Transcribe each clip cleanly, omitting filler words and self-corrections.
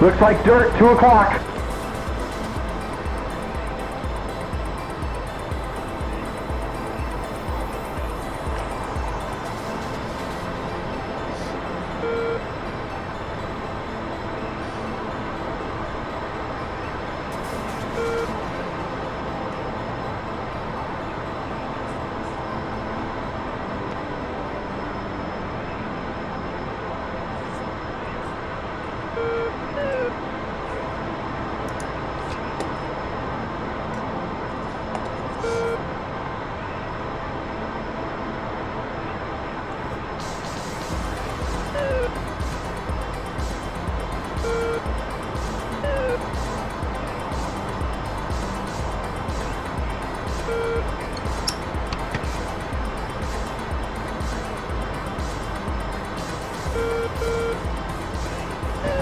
Looks like dirt, 2 o'clock.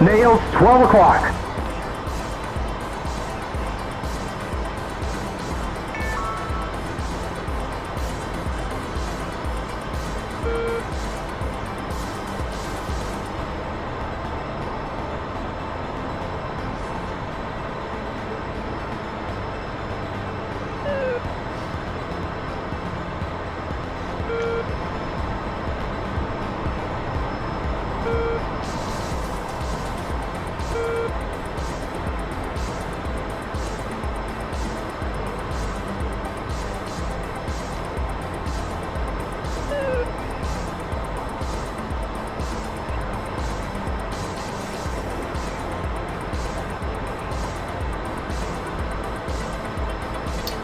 Nails, 12 o'clock.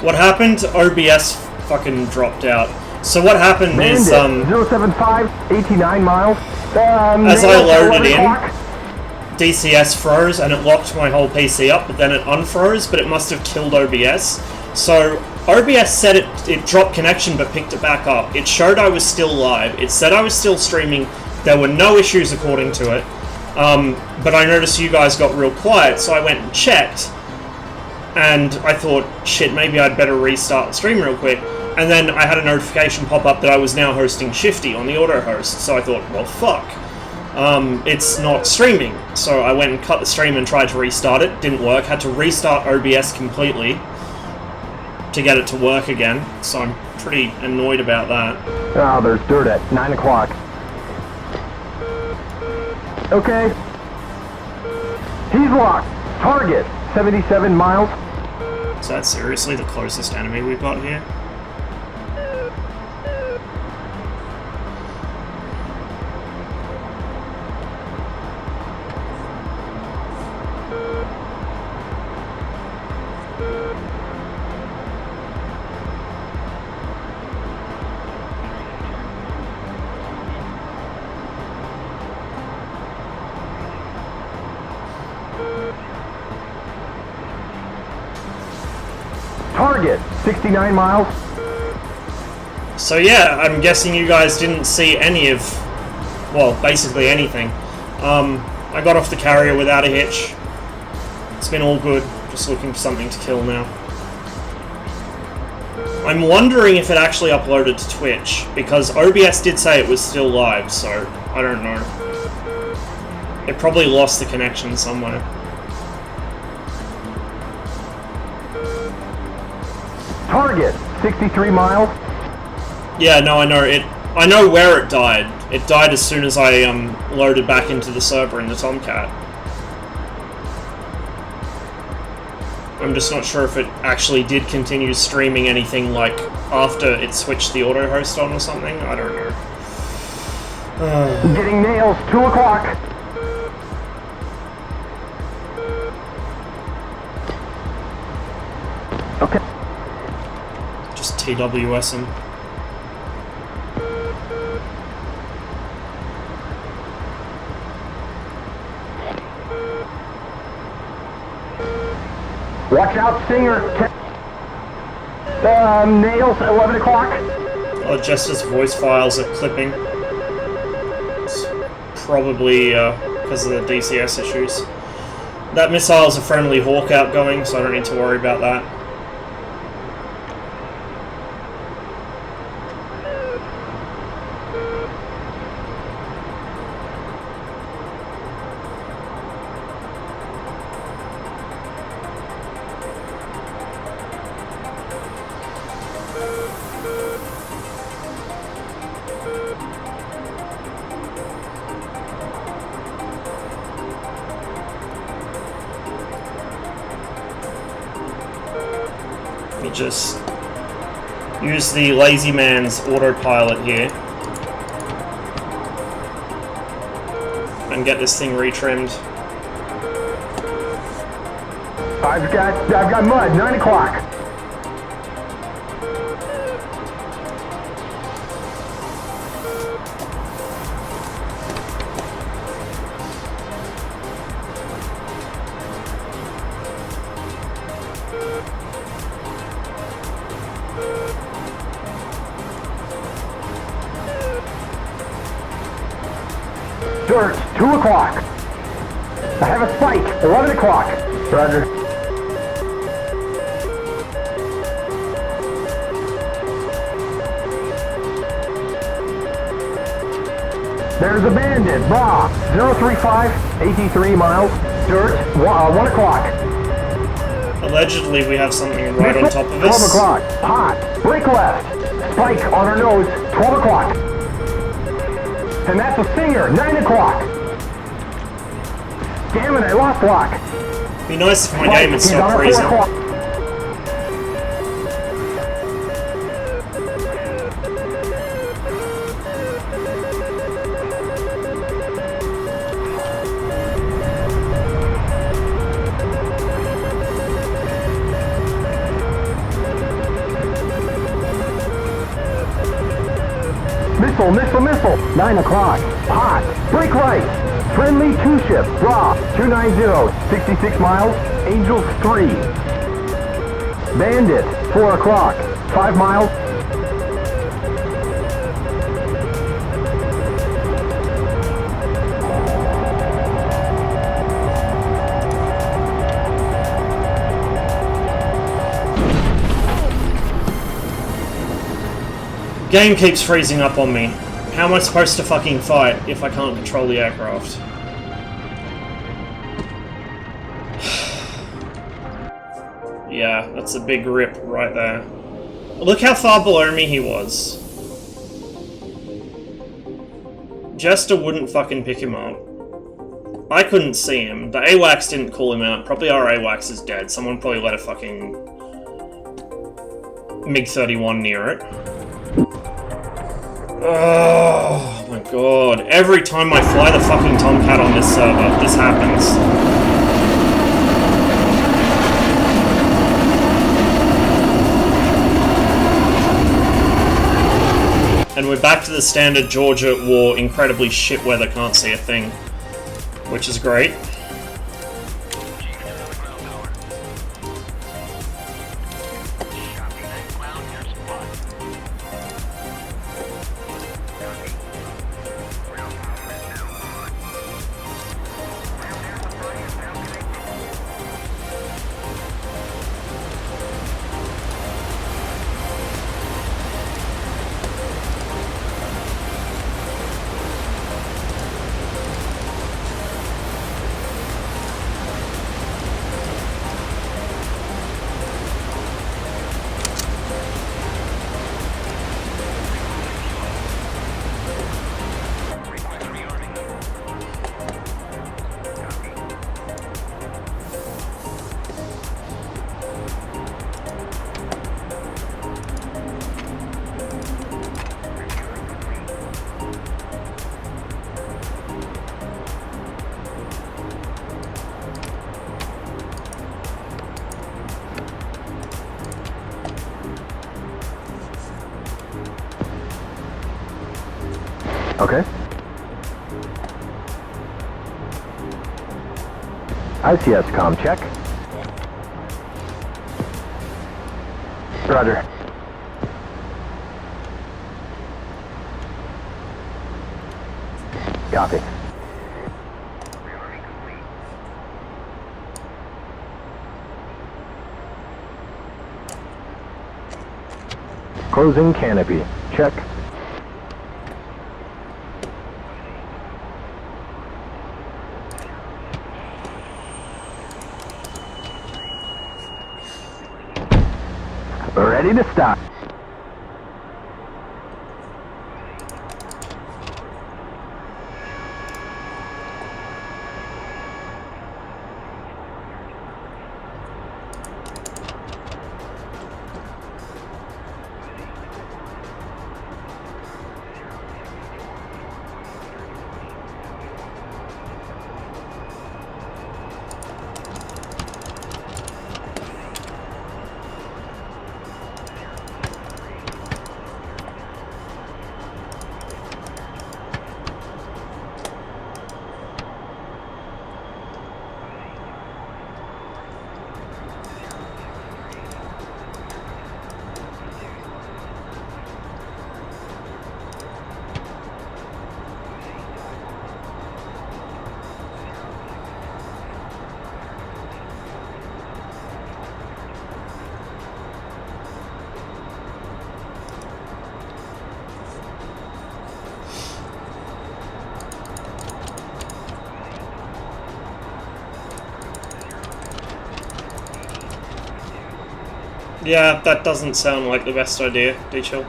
What happened? OBS fucking dropped out. So what happened is 075, 89 miles. As I loaded in, DCS froze and it locked my whole PC up, but then it unfroze, but it must have killed OBS. So OBS said it dropped connection but picked it back up. It showed I was still live. It said I was still streaming. There were no issues according to it. But I noticed you guys got real quiet, so I went and checked. And I thought, shit, maybe I'd better restart the stream real quick. And then I had a notification pop up that I was now hosting Shifty on the auto host. So I thought, well, fuck. It's not streaming. So I went and cut the stream and tried to restart it. Didn't work. Had to restart OBS completely to get it to work again. So I'm pretty annoyed about that. Oh, there's dirt at 9 o'clock. Okay. He's locked. Target, 77 miles. Is that seriously the closest enemy we've got here? Target, 69 miles. So yeah, I'm guessing you guys didn't see any of, well, basically anything. I got off the carrier without a hitch. It's been all good, just looking for something to kill now. I'm wondering if it actually uploaded to Twitch, because OBS did say it was still live, so I don't know. It probably lost the connection somewhere. Target, 63 miles. Yeah, no, I know it. I know where it died. It died as soon as I loaded back into the server in the Tomcat. I'm just not sure if it actually did continue streaming anything like after it switched the auto host on or something. I don't know. Getting nails, 2 o'clock. Okay. Just TWS him. Watch out, Singer. Nails, 11 o'clock. Oh, just as voice files are clipping. It's probably because of the DCS issues. That missile's a friendly Hawk outgoing, so I don't need to worry about that. We'll just use the lazy man's autopilot here and get this thing retrimmed. I've got mud, 9 o'clock. Dirt, 2 o'clock. I have a spike, 11 o'clock. Roger. There's a bandit, Bra, 035, 83 miles, dirt, 1 o'clock. Allegedly, we have something right on top of 12 us. o'clock, hot, brake left, spike on our nose, 12 o'clock. And that's a stinger, 9 o'clock. Damn it, I lost lock. Be nice if my Spike, game had he's on stopped our 4 freezing. o'clock. Missile, 9 o'clock, hot, brake right, friendly 2-ship, raw, 290, 66 miles, Angels 3. Bandit, 4 o'clock, 5 miles. Game keeps freezing up on me. How am I supposed to fucking fight if I can't control the aircraft? Yeah, that's a big rip right there. Look how far below me he was. Jester wouldn't fucking pick him up. I couldn't see him. The AWACS didn't call him out. Probably our AWACS is dead. Someone probably let a fucking MiG-31 near it. Oh my god. Every time I fly the fucking Tomcat on this server, this happens. And we're back to the standard Georgia war, incredibly shit weather, can't see a thing. Which is great. Okay. ICS comm check. Roger. Copy. Closing canopy. Check. Ready to stop. Yeah, that doesn't sound like the best idea, DCS.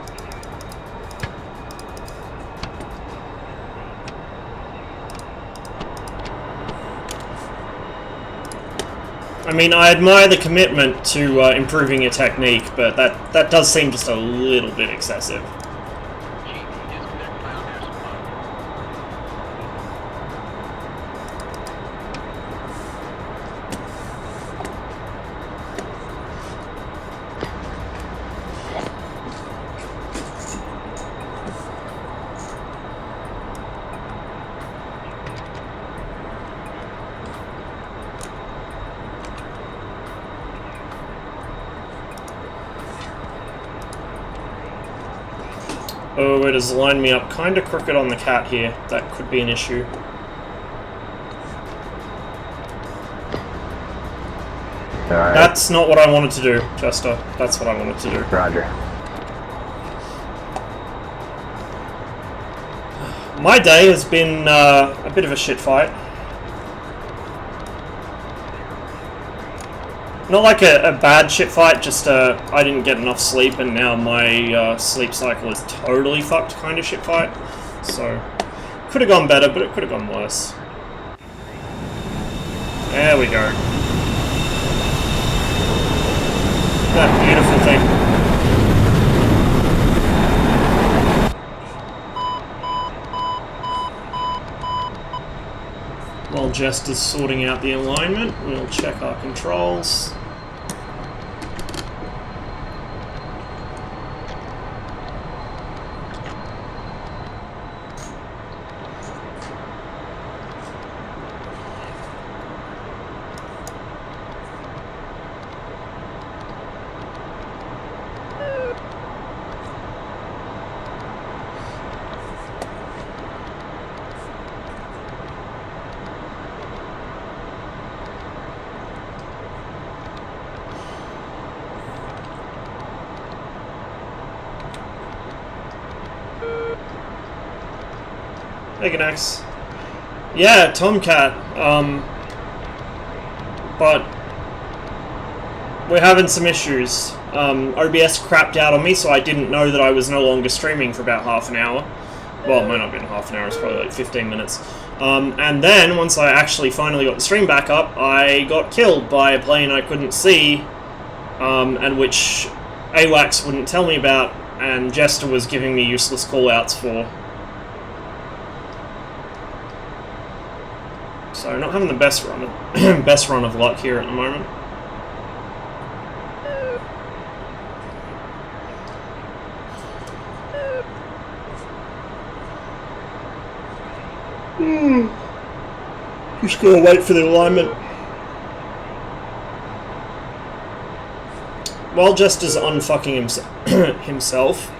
I mean, I admire the commitment to improving your technique, but that does seem just a little bit excessive. Oh, it has lined me up kind of crooked on the cat here. That could be an issue. Alright. That's not what I wanted to do, Chester. That's what I wanted to do. Roger. My day has been a bit of a shit fight. Not like a bad shit fight, just I didn't get enough sleep and now my sleep cycle is totally fucked kind of shit fight. So, could have gone better, but it could have gone worse. There we go. That beautiful thing. While Jest is sorting out the alignment, we'll check our controls. Hey, Ganax. Yeah, Tomcat. But we're having some issues. OBS crapped out on me, so I didn't know that I was no longer streaming for about half an hour. Well, it might not have been half an hour, it's probably like 15 minutes. And then, once I actually finally got the stream back up, I got killed by a plane I couldn't see, and which AWACS wouldn't tell me about, and Jester was giving me useless callouts for. So, not having the best run of luck here at the moment. Just gonna wait for the alignment. While Jester's unfucking himself,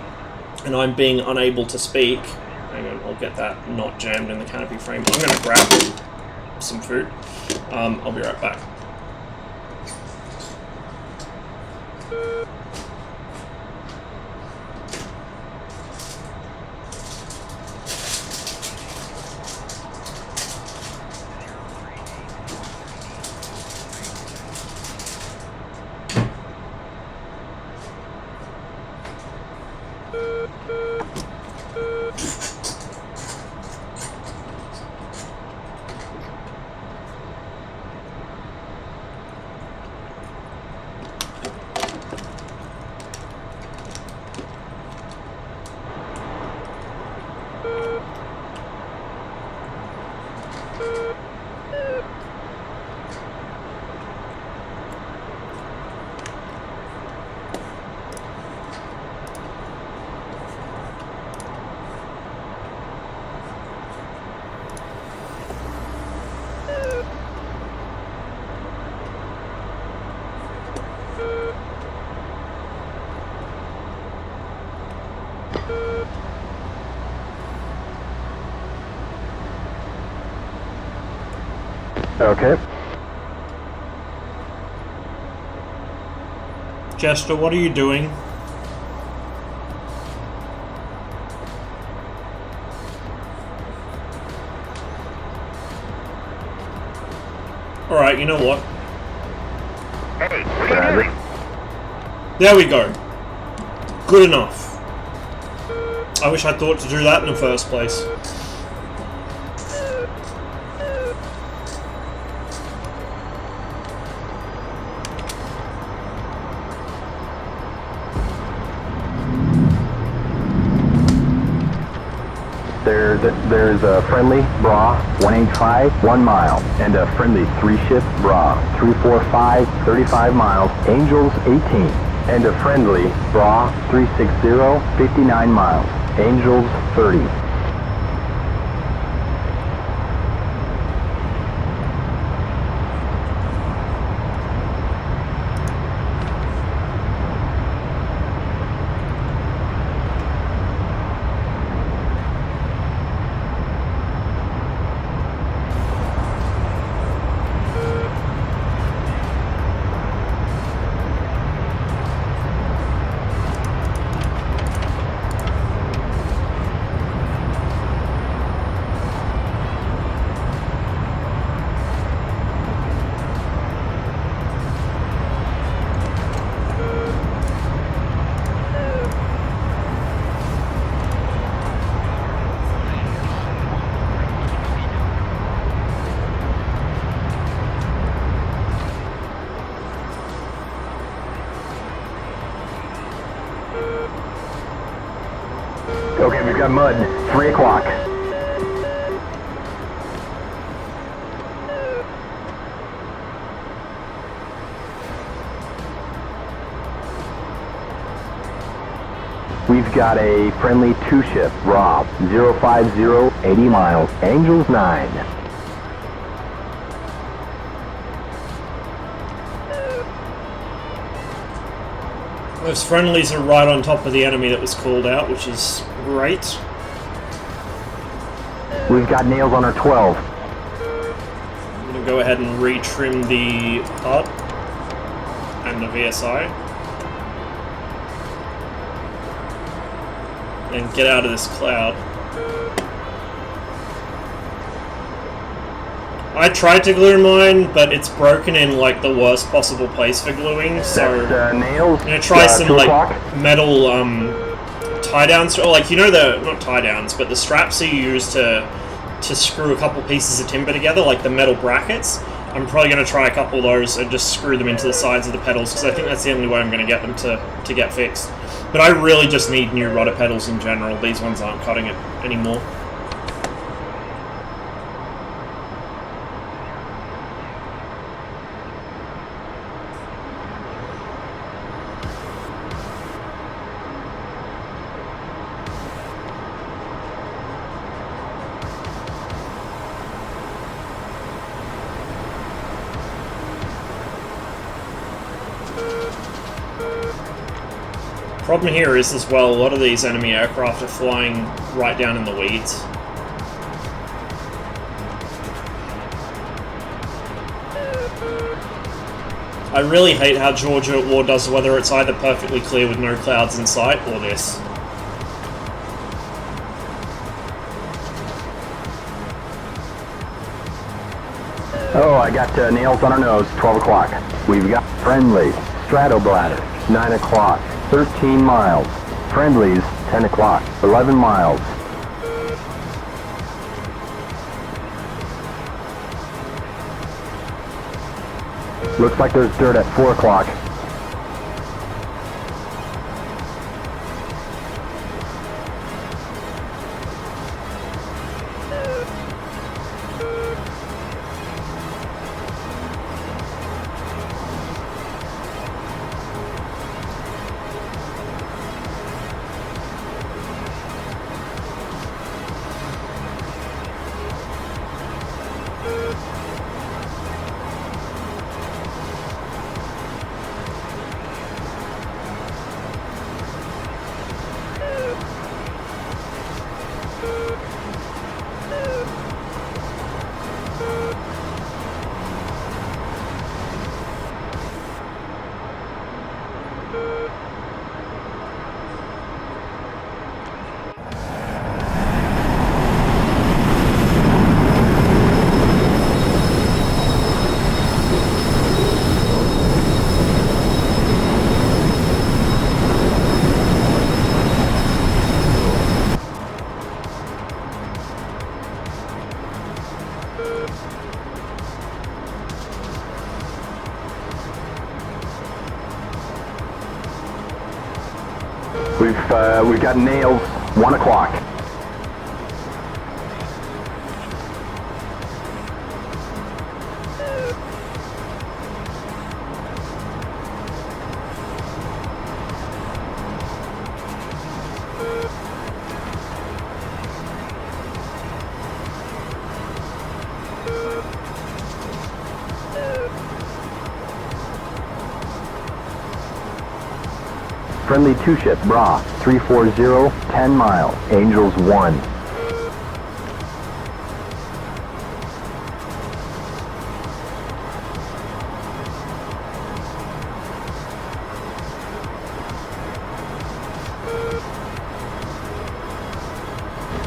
and I'm being unable to speak, hang on, I'll get that not jammed in the canopy frame. I'm gonna grab some food. I'll be right back. Okay. Jester, what are you doing? Alright, you know what? Hey, what are you doing? There we go. Good enough. I wish I thought to do that in the first place. There's a friendly bra 185 1 mile and a friendly 3-ship bra 345 35 miles Angels 18 and a friendly bra 360 59 miles Angels 30. Okay, we've got mud. 3 o'clock. We've got a friendly 2-ship, Rob, 050 80 miles, Angels 9. Those friendlies are right on top of the enemy that was called out, which is great. We've got nails on our 12. I'm going to go ahead and retrim the HUD and the VSI. And get out of this cloud. I tried to glue mine, but it's broken in like the worst possible place for gluing, so nails, I'm gonna try some like o'clock. metal tie downs, or like, you know, the not tie downs, but the straps that you use to screw a couple pieces of timber together, like the metal brackets. I'm probably gonna try a couple of those and just screw them into the sides of the pedals, because I think that's the only way I'm gonna get them to get fixed. But I really just need new rudder pedals in general. These ones aren't cutting it anymore. Problem here is, as well, a lot of these enemy aircraft are flying right down in the weeds. I really hate how Georgia at War does, whether it's either perfectly clear with no clouds in sight, or this. Oh, I got nails on our nose, 12 o'clock. We've got friendly, Stratobladder, 9 o'clock, 13 miles. Friendlies, 10 o'clock, 11 miles. Looks like there's dirt at 4 o'clock. We've got nails, 1 o'clock. Friendly 2-ship, Bra, 340, 10 miles, Angels 1.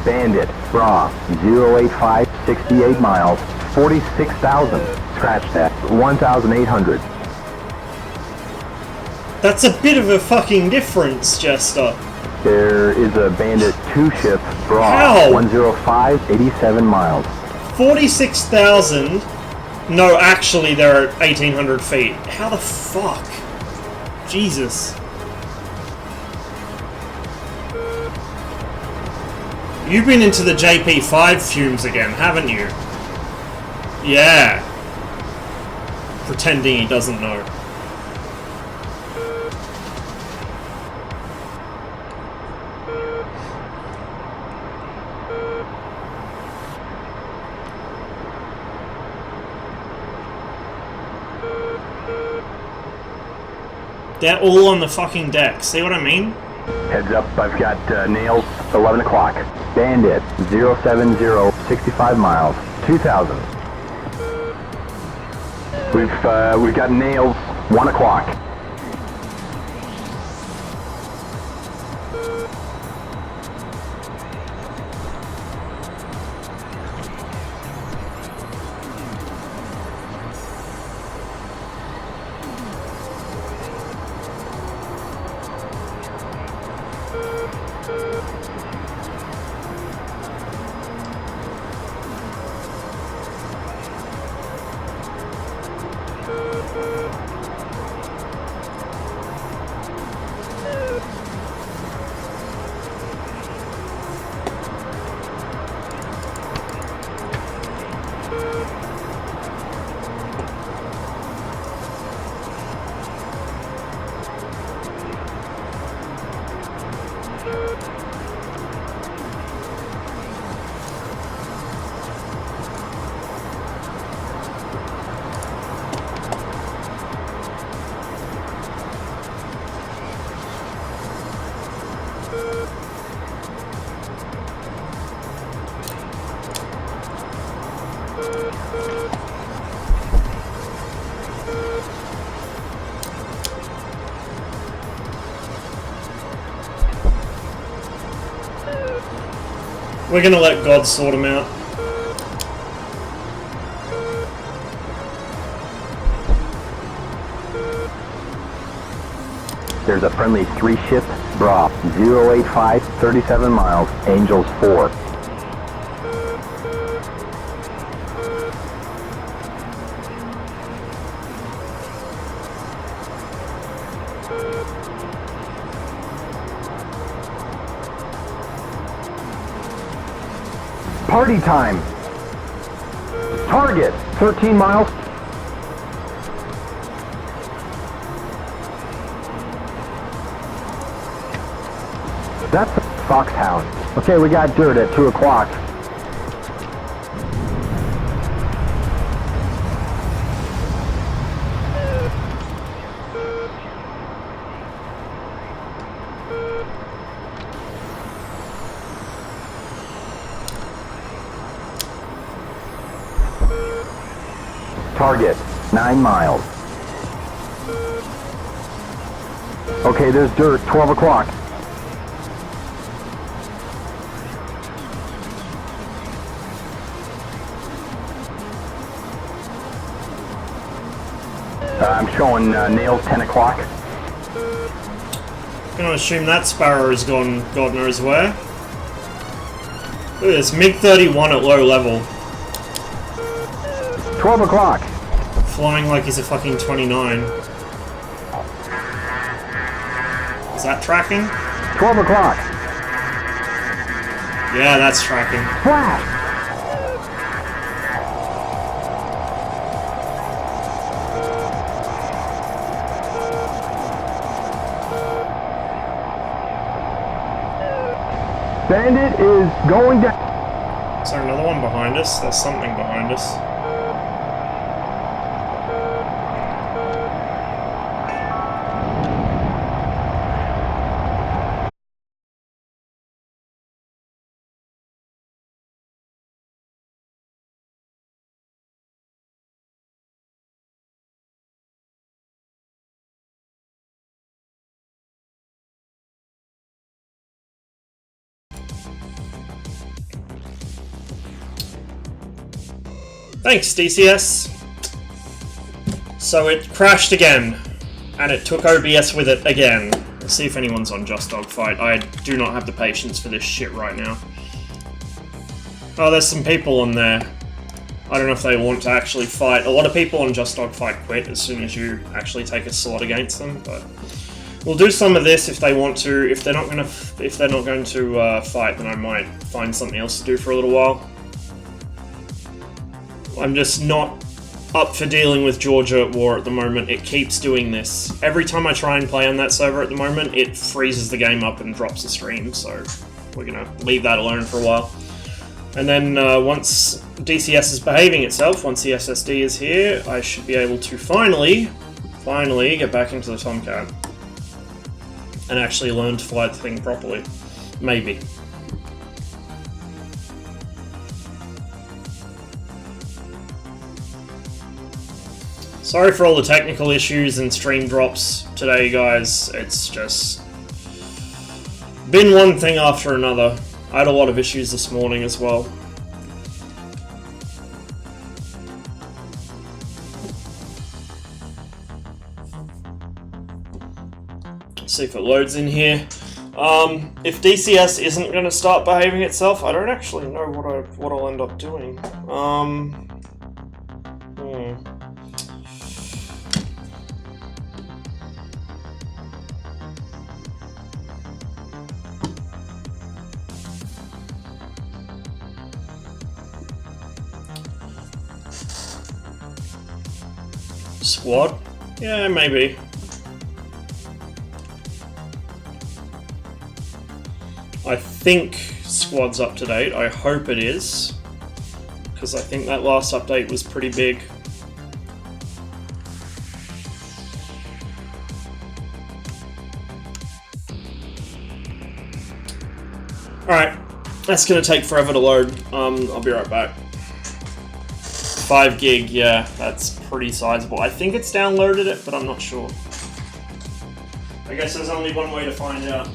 Bandit, Bra, 085, 68 miles, 46,000. Scratch that, 1,800. That's a bit of a fucking difference, Jester. There is a Bandit 2-ship, Bra, How? 105, 87 miles. 46,000? No, actually they're at 1,800 feet. How the fuck? Jesus. You've been into the JP5 fumes again, haven't you? Yeah. Pretending he doesn't know. They're all on the fucking deck, see what I mean? Heads up, I've got nails, 11 o'clock. Bandit, 070, 65 miles, 2,000. We've got nails, 1 o'clock. We're gonna let God sort him out. There's a friendly 3-ship, Bra, 085, 37 miles, Angels 4. Party time! Target, 13 miles. That's a Foxhound. Okay, we got dirt at 2 o'clock. Target, 9 miles. Okay, there's dirt, 12 o'clock. I'm showing nails, 10 o'clock. Gonna assume that Sparrow has gone God knows where. Look at this, MiG-31 at low level. 12 o'clock. Flying like he's a fucking 29. Is that tracking? 12 o'clock. Yeah, that's tracking. Flash. Bandit is going down. Is there another one behind us? There's something behind us. Thanks, DCS. So it crashed again, and it took OBS with it again. Let's see if anyone's on Just Dogfight. I do not have the patience for this shit right now. Oh, there's some people on there. I don't know if they want to actually fight. A lot of people on Just Dogfight quit as soon as you actually take a slot against them, but we'll do some of this if they want to. If they're not going to fight, then I might find something else to do for a little while. I'm just not up for dealing with Georgia at war at the moment. It keeps doing this. Every time I try and play on that server at the moment, it freezes the game up and drops the stream, so we're gonna leave that alone for a while. And then once DCS is behaving itself, once the SSD is here, I should be able to finally get back into the Tomcat and actually learn to fly the thing properly. Maybe. Sorry for all the technical issues and stream drops today, guys. It's just been one thing after another. I had a lot of issues this morning as well. Let's see if it loads in here. If DCS isn't going to start behaving itself, I don't actually know what I'll end up doing. Squad? Yeah, maybe. I think squad's up to date. I hope it is, because I think that last update was pretty big. Alright, that's going to take forever to load. I'll be right back. 5 gig, yeah, that's pretty sizable. I think it's downloaded it, but I'm not sure. I guess there's only one way to find out.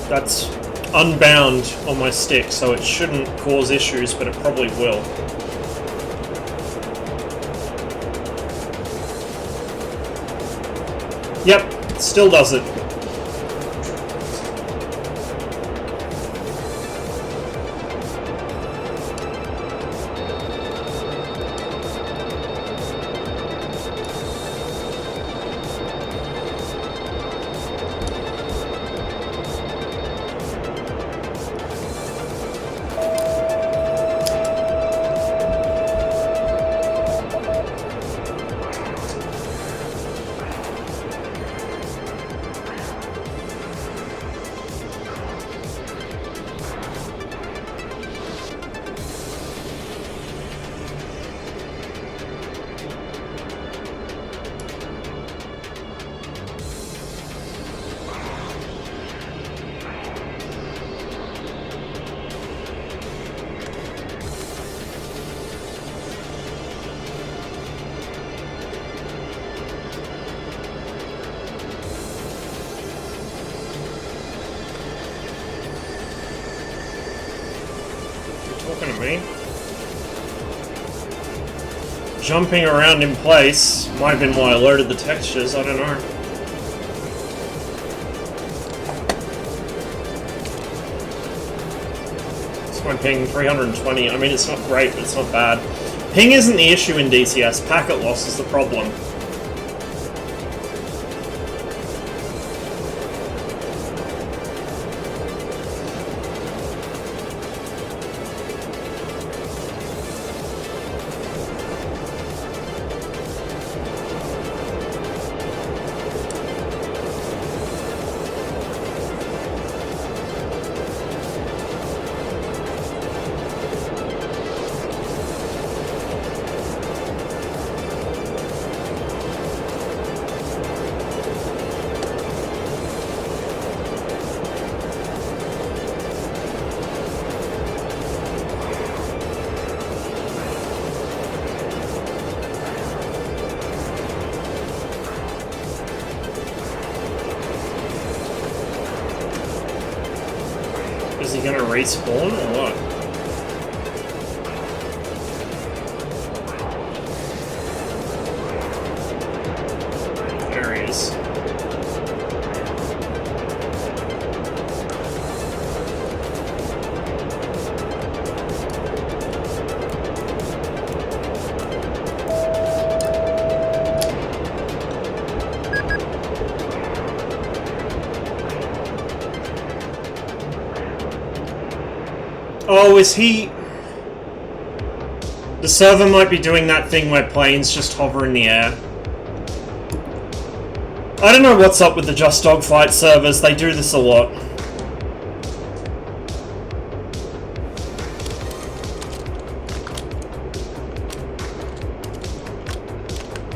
That's unbound on my stick, so it shouldn't cause issues, but it probably will. Yep, still does it. Talking to me. Jumping around in place might have been why I loaded the textures, I don't know. It's my ping 320. I mean, it's not great, but it's not bad. Ping isn't the issue in DCS, packet loss is the problem. Is he gonna respawn or what? There he is. Oh, is he... The server might be doing that thing where planes just hover in the air. I don't know what's up with the Just Dogfight servers, they do this a lot.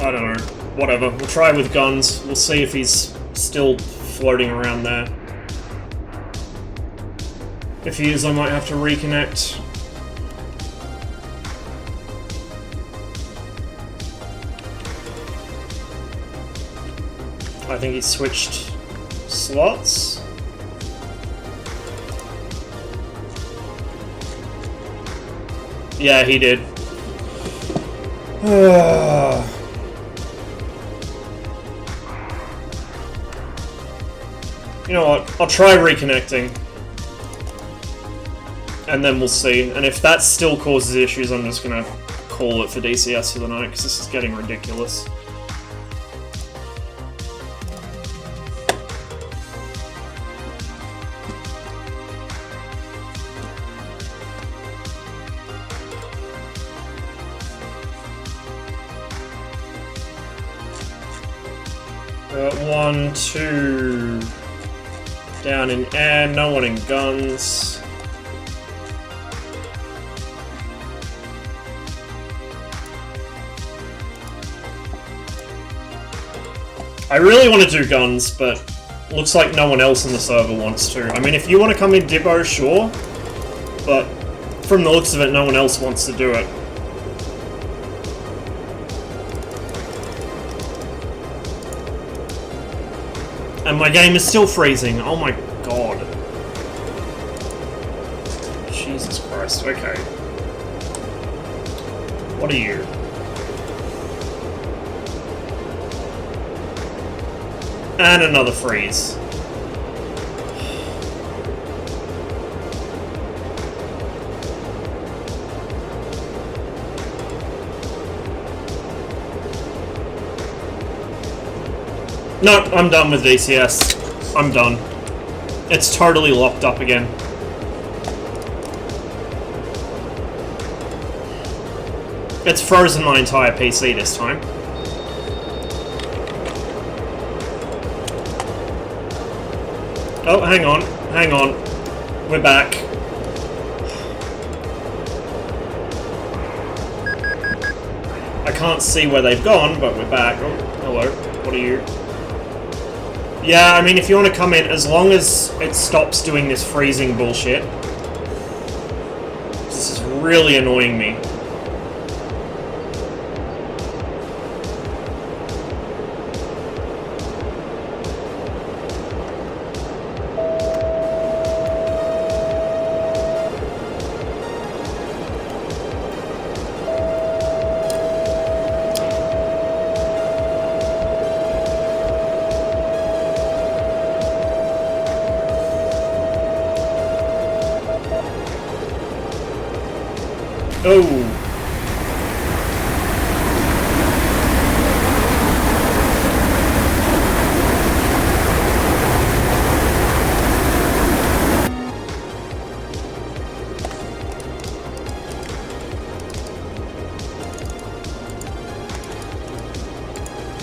I don't know. Whatever, we'll try with guns. We'll see if he's still floating around there. If he is, I might have to reconnect. I think he switched slots. Yeah, he did. You know what? I'll try reconnecting. And then we'll see. And if that still causes issues, I'm just gonna call it for DCS for the night, because this is getting ridiculous. One, two... Down in air, no one in guns. I really want to do guns, but looks like no one else in the server wants to. I mean, if you want to come in Dibbo, sure, but from the looks of it, no one else wants to do it. And my game is still freezing, oh my god. Christ, okay. What are you? And another freeze. No, I'm done with DCS. I'm done. It's totally locked up again. It's frozen my entire PC this time. Oh, hang on. Hang on. We're back. I can't see where they've gone, but we're back. Oh, hello. What are you? Yeah, I mean, if you want to come in, as long as it stops doing this freezing bullshit. This is really annoying me. Oh.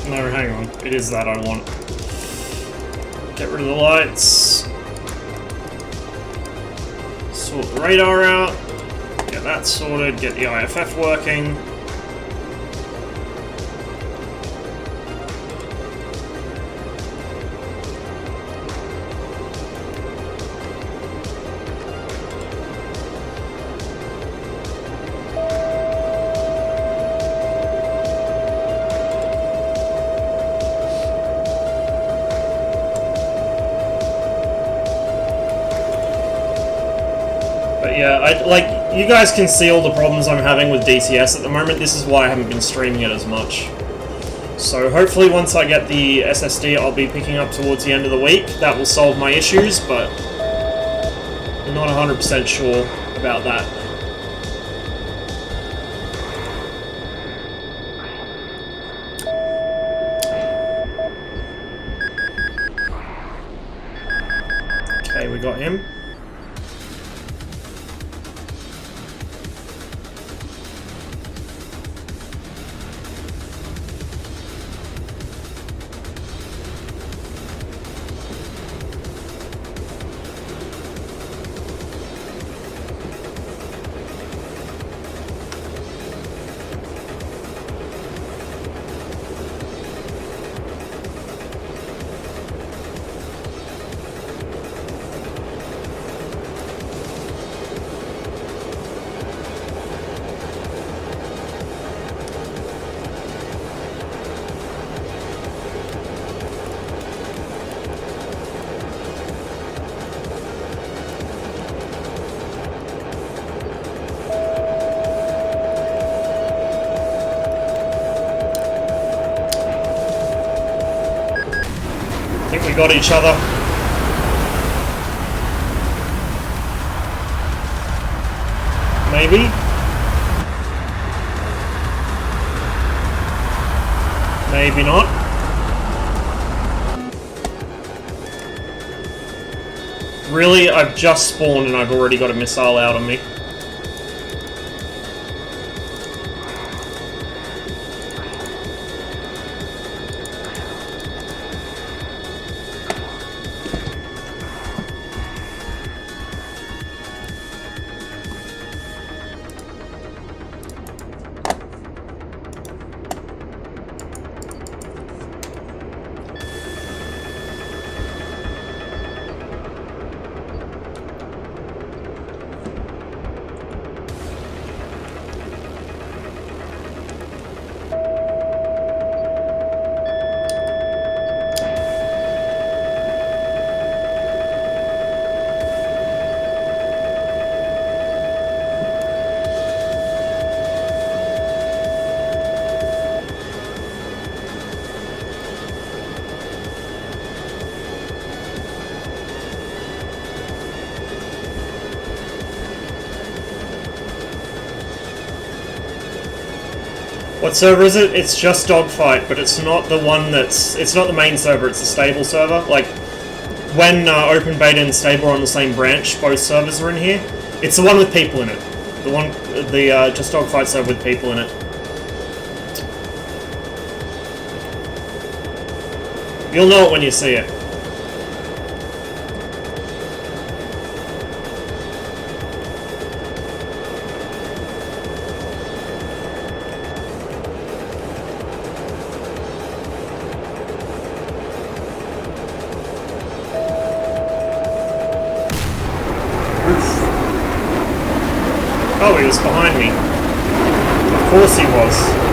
No, hang on. It is that I want. Get rid of the lights. Sort the radar out. Get that sorted, get the IFF working. But yeah, you guys can see all the problems I'm having with DCS at the moment. This is why I haven't been streaming it as much. So hopefully once I get the SSD I'll be picking up towards the end of the week. That will solve my issues, but I'm not 100% sure about that. Okay, we got him. I think we got each other. Maybe? Maybe not. Really? I've just spawned and I've already got a missile out on me. What server is it? It's just Dogfight, but it's not the one that's... It's not the main server, it's the stable server. Like, when Open Beta and Stable are on the same branch, both servers are in here. It's the one with people in it. The just Dogfight server with people in it. You'll know it when you see it. Oh, he was behind me. Of course he was.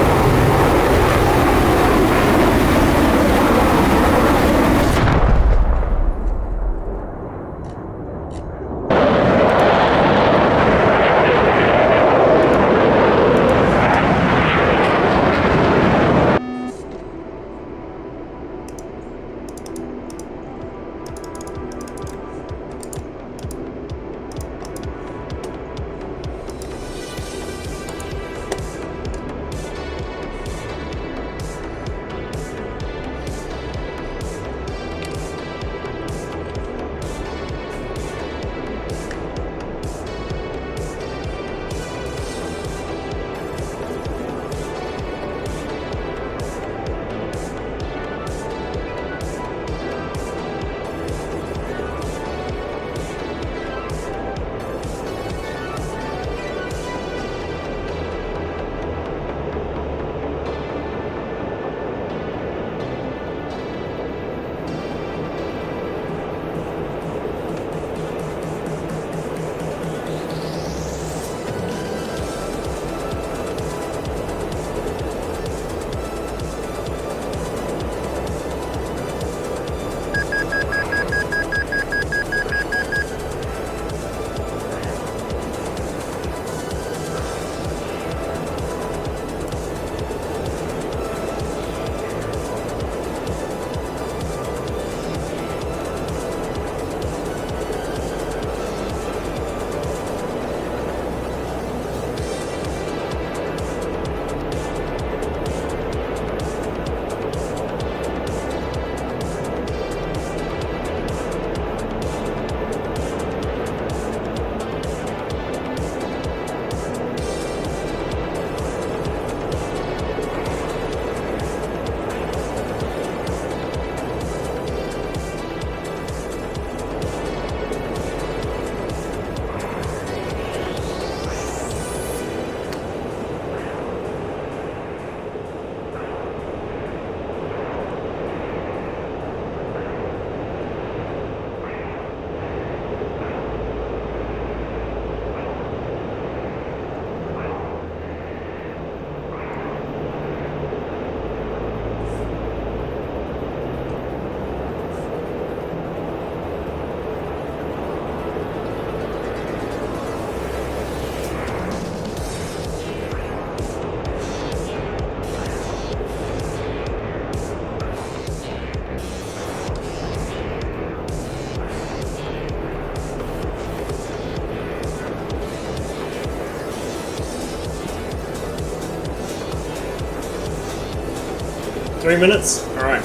Three minutes? Alright.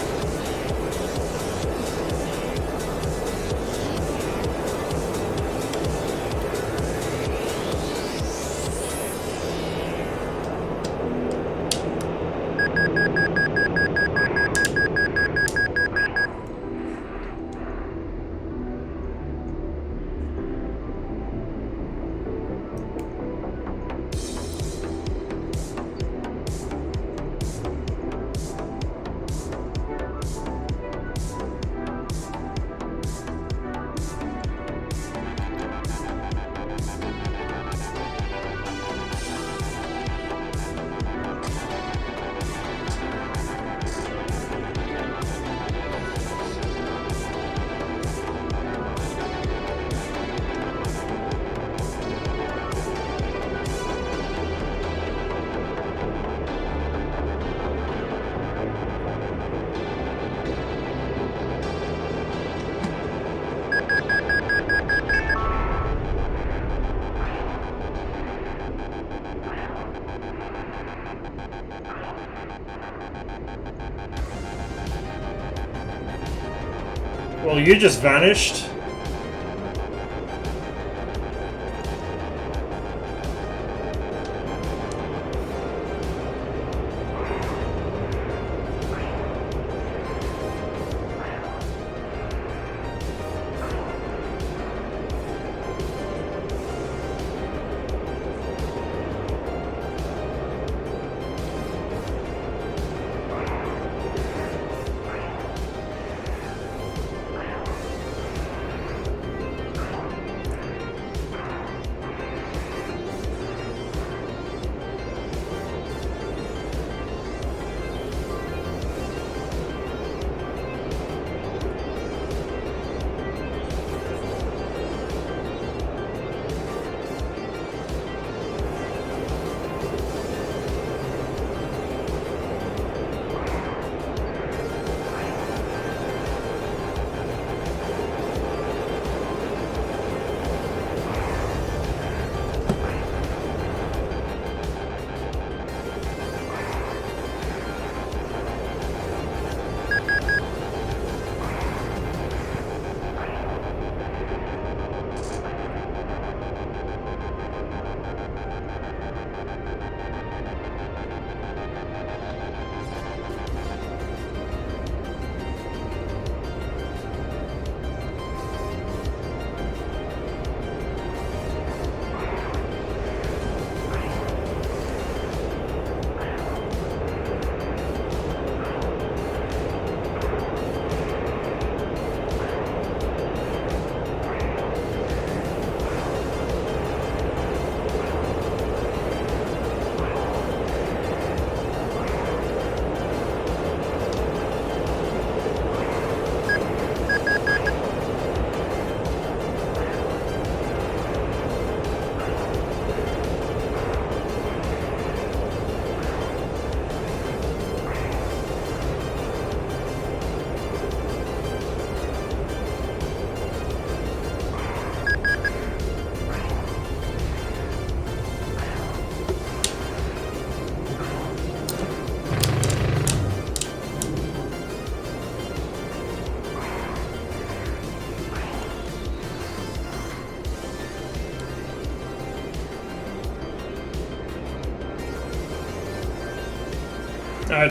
Well, you just vanished.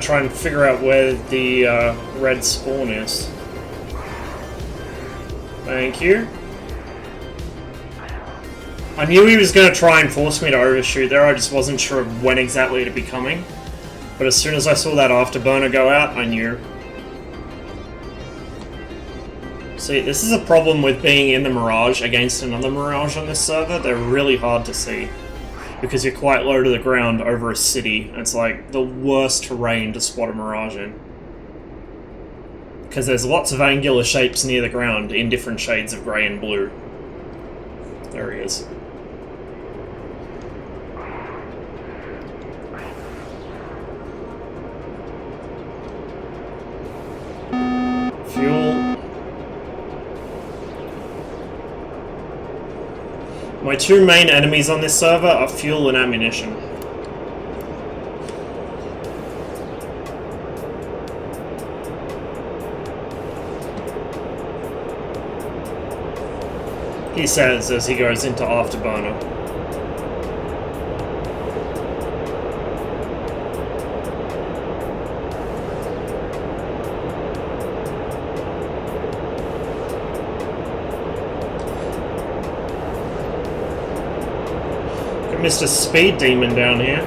Try and figure out where the red spawn is. Thank you. I knew he was going to try and force me to overshoot there, I just wasn't sure when exactly to be coming. But as soon as I saw that afterburner go out, I knew. See, this is a problem with being in the Mirage against another Mirage on this server. They're really hard to see. Because you're quite low to the ground over a city. It's like the worst terrain to spot a Mirage in. Because there's lots of angular shapes near the ground in different shades of grey and blue. There he is. Fuel. My two main enemies on this server are fuel and ammunition. He says as he goes into afterburner. Mr. Speed Demon down here.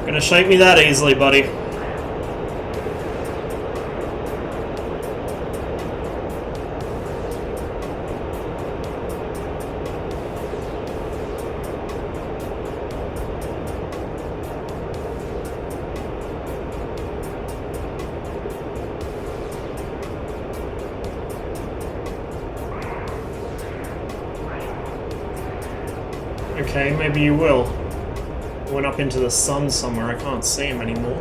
Gonna shake me that easily, buddy. Okay, maybe you will. Went up into the sun somewhere, I can't see him anymore.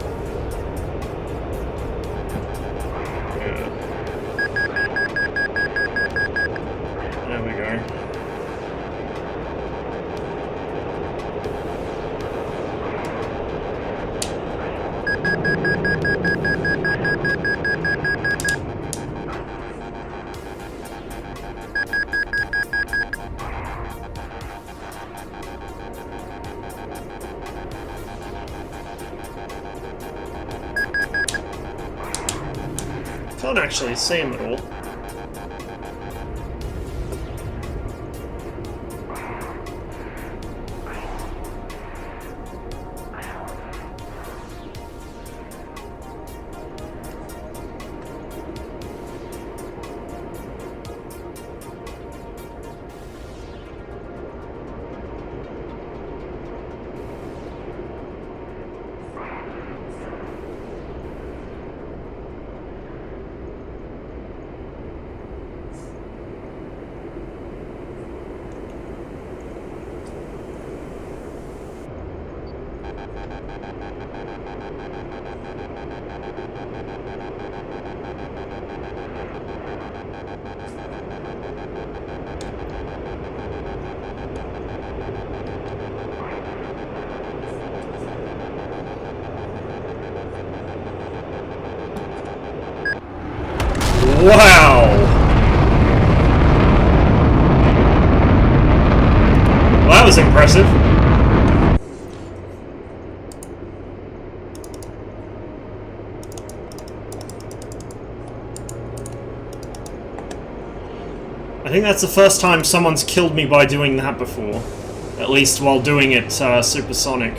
Yeah. There we go. Can't actually see him at all. Wow! Well, that was impressive. I think that's the first time someone's killed me by doing that before. At least while doing it supersonic.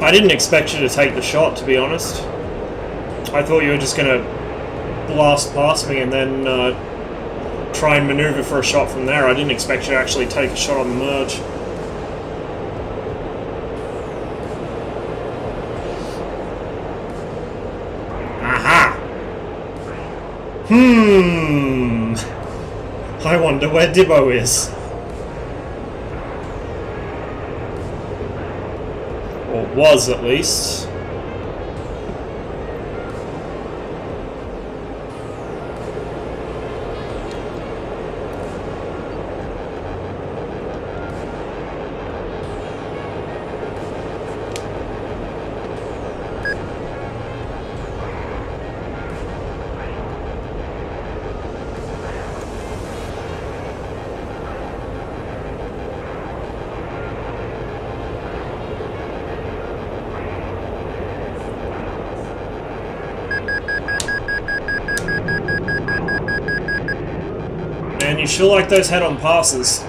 I didn't expect you to take the shot, to be honest. I thought you were just gonna blast past me and then try and maneuver for a shot from there. I didn't expect you to actually take a shot on the merge. Aha! I wonder where Dibbo is. Or was, at least. Man, you sure like those head-on passes.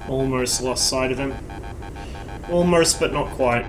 Almost lost sight of him. Almost, but not quite.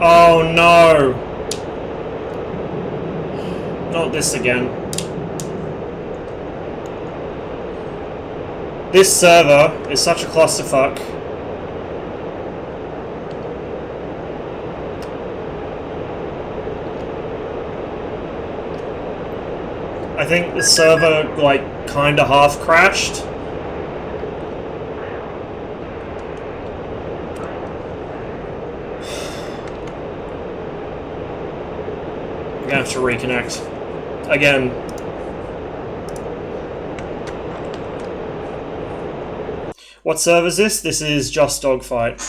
Oh no! Not this again. This server is such a clusterfuck. I think the server, like, kinda half crashed. I'm gonna have to reconnect. Again. What server is this? This is Just Dogfight.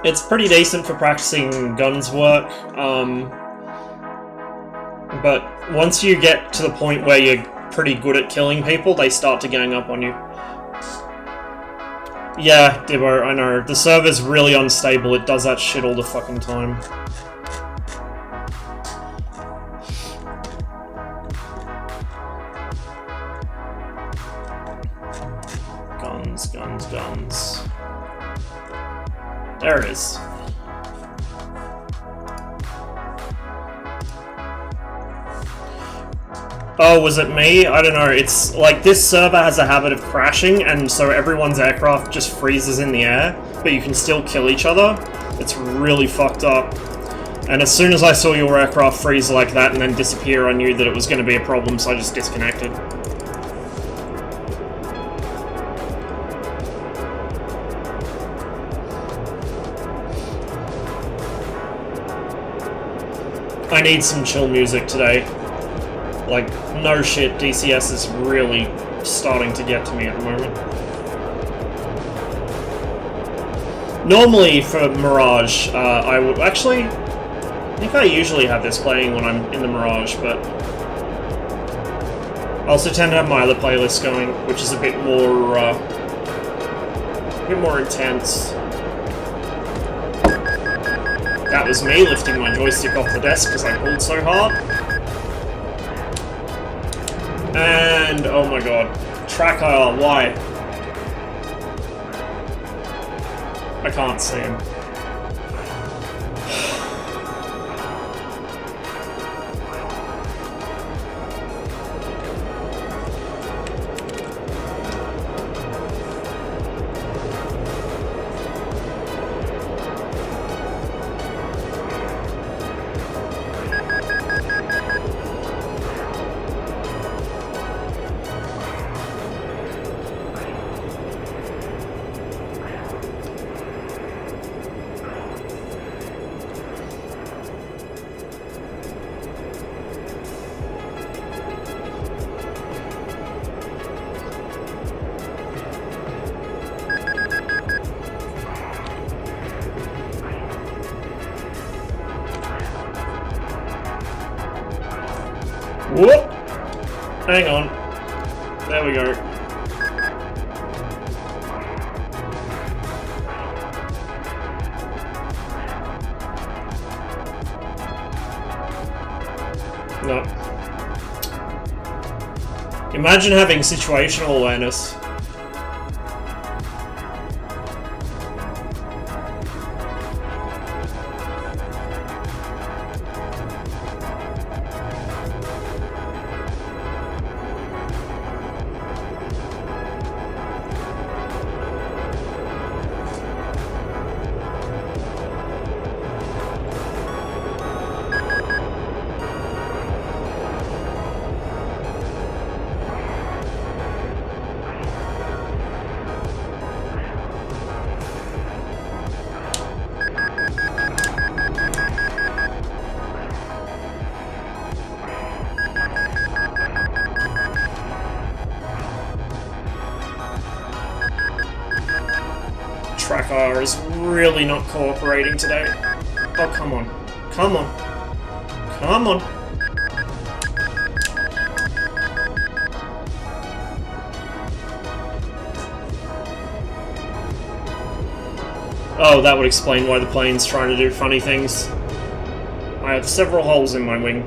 It's pretty decent for practicing guns work, but once you get to the point where you're pretty good at killing people, they start to gang up on you. Yeah, Dibbo, I know. The server's really unstable, it does that shit all the fucking time. Guns, guns, guns. There it is. Oh, was it me? I don't know. It's like this server has a habit of crashing, and so everyone's aircraft just freezes in the air, but you can still kill each other. It's really fucked up. And as soon as I saw your aircraft freeze like that and then disappear, I knew that it was going to be a problem, so I just disconnected. I need some chill music today. Like, no shit, DCS is really starting to get to me at the moment. Normally, for Mirage, I would... Actually, I think I usually have this playing when I'm in the Mirage, but... I also tend to have my other playlist going, which is a bit more intense. That was me lifting my joystick off the desk because I pulled so hard. And, oh my god, Tracker, why? I can't see him. Whoop! Hang on. There we go. No. Imagine having situational awareness. Tracker is really not cooperating today. Oh, come on. Come on. Come on. Oh, that would explain why the plane's trying to do funny things. I have several holes in my wing.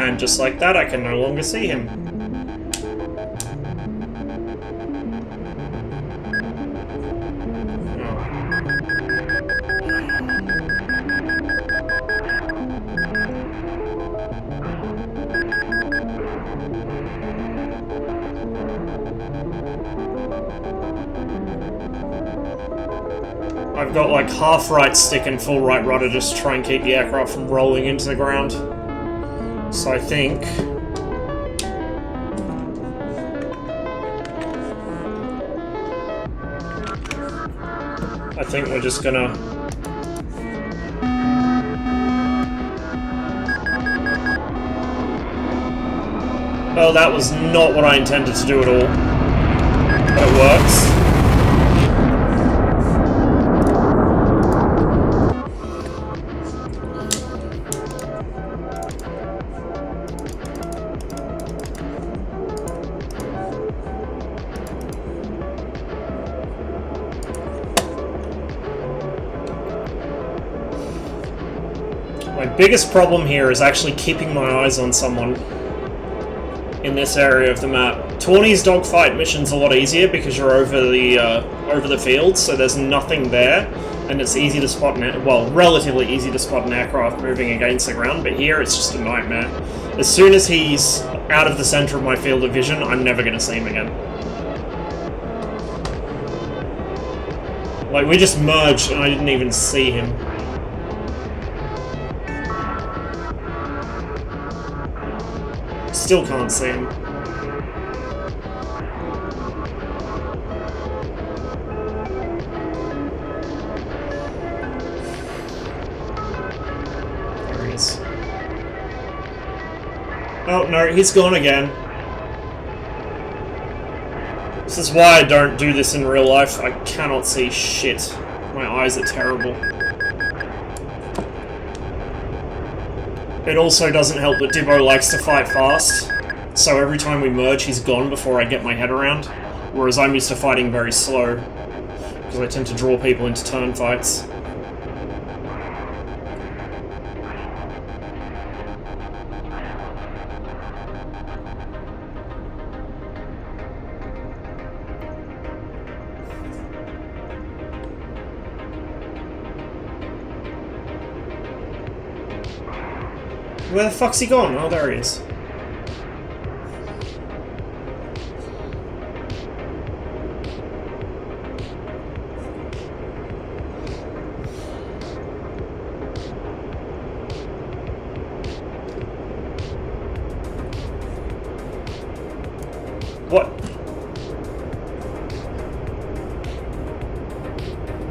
And just like that, I can no longer see him. I've got like half right stick and full right rudder just to try and keep the aircraft from rolling into the ground. So I think... we're just gonna... Oh, that was not what I intended to do at all. But it works. My biggest problem here is actually keeping my eyes on someone in this area of the map. Tawny's dogfight mission's a lot easier because you're over the field, so there's nothing there, and it's easy to spot relatively easy to spot an aircraft moving against the ground, but here it's just a nightmare. As soon as he's out of the center of my field of vision, I'm never going to see him again. Like, we just merged and I didn't even see him. Still can't see him. There he is. Oh no, he's gone again. This is why I don't do this in real life. I cannot see shit. My eyes are terrible. It also doesn't help that Dibbo likes to fight fast, so every time we merge he's gone before I get my head around, whereas I'm used to fighting very slow, because I tend to draw people into turn fights. Where the fuck's he gone? Oh, there he is. What?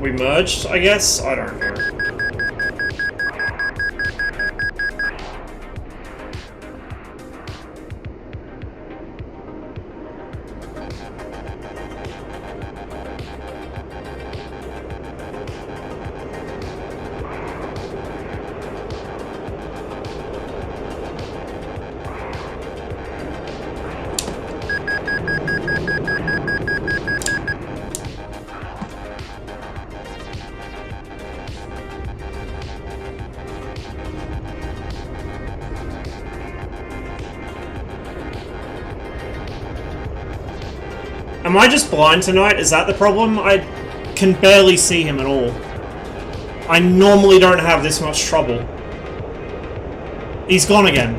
We merged, I guess? I don't know. Am I just blind tonight? Is that the problem? I can barely see him at all. I normally don't have this much trouble. He's gone again.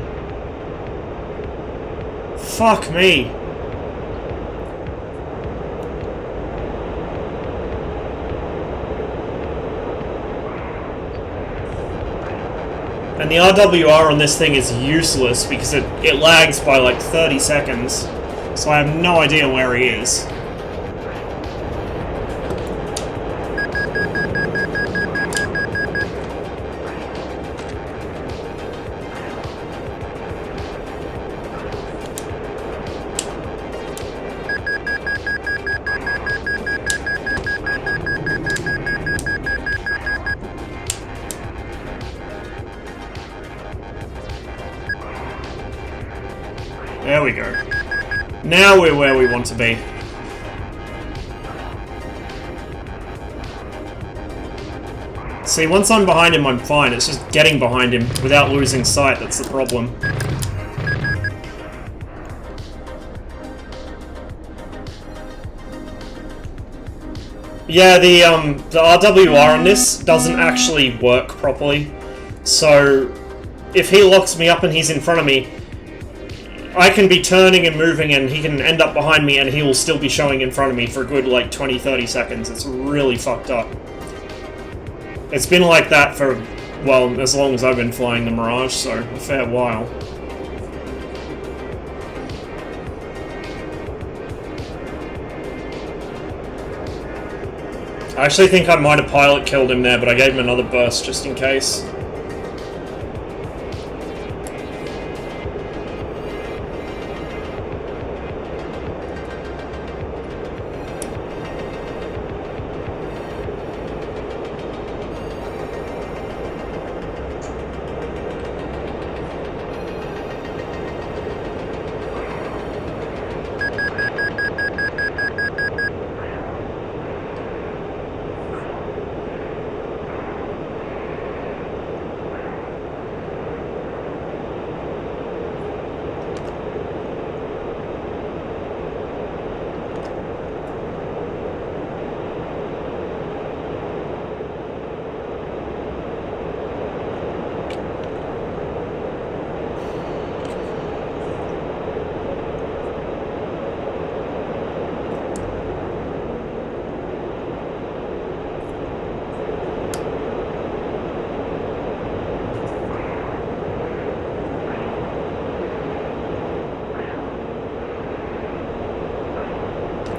Fuck me. And the RWR on this thing is useless because it lags by like 30 seconds. So I have no idea where he is. There we go. Now we're where we want to be. See, once I'm behind him, I'm fine. It's just getting behind him without losing sight that's the problem. Yeah, the RWR on this doesn't actually work properly. So, if he locks me up and he's in front of me, I can be turning and moving and he can end up behind me and he will still be showing in front of me for a good, like, 20-30 seconds. It's really fucked up. It's been like that for, well, as long as I've been flying the Mirage, so a fair while. I actually think I might have pilot killed him there, but I gave him another burst just in case.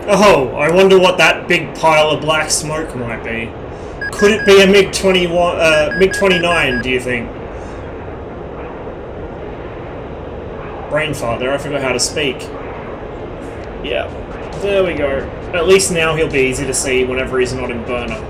Oh, I wonder what that big pile of black smoke might be. Could it be a MiG-29, do you think? Brain fart there, I forgot how to speak. Yeah, there we go. At least now he'll be easy to see whenever he's not in burner.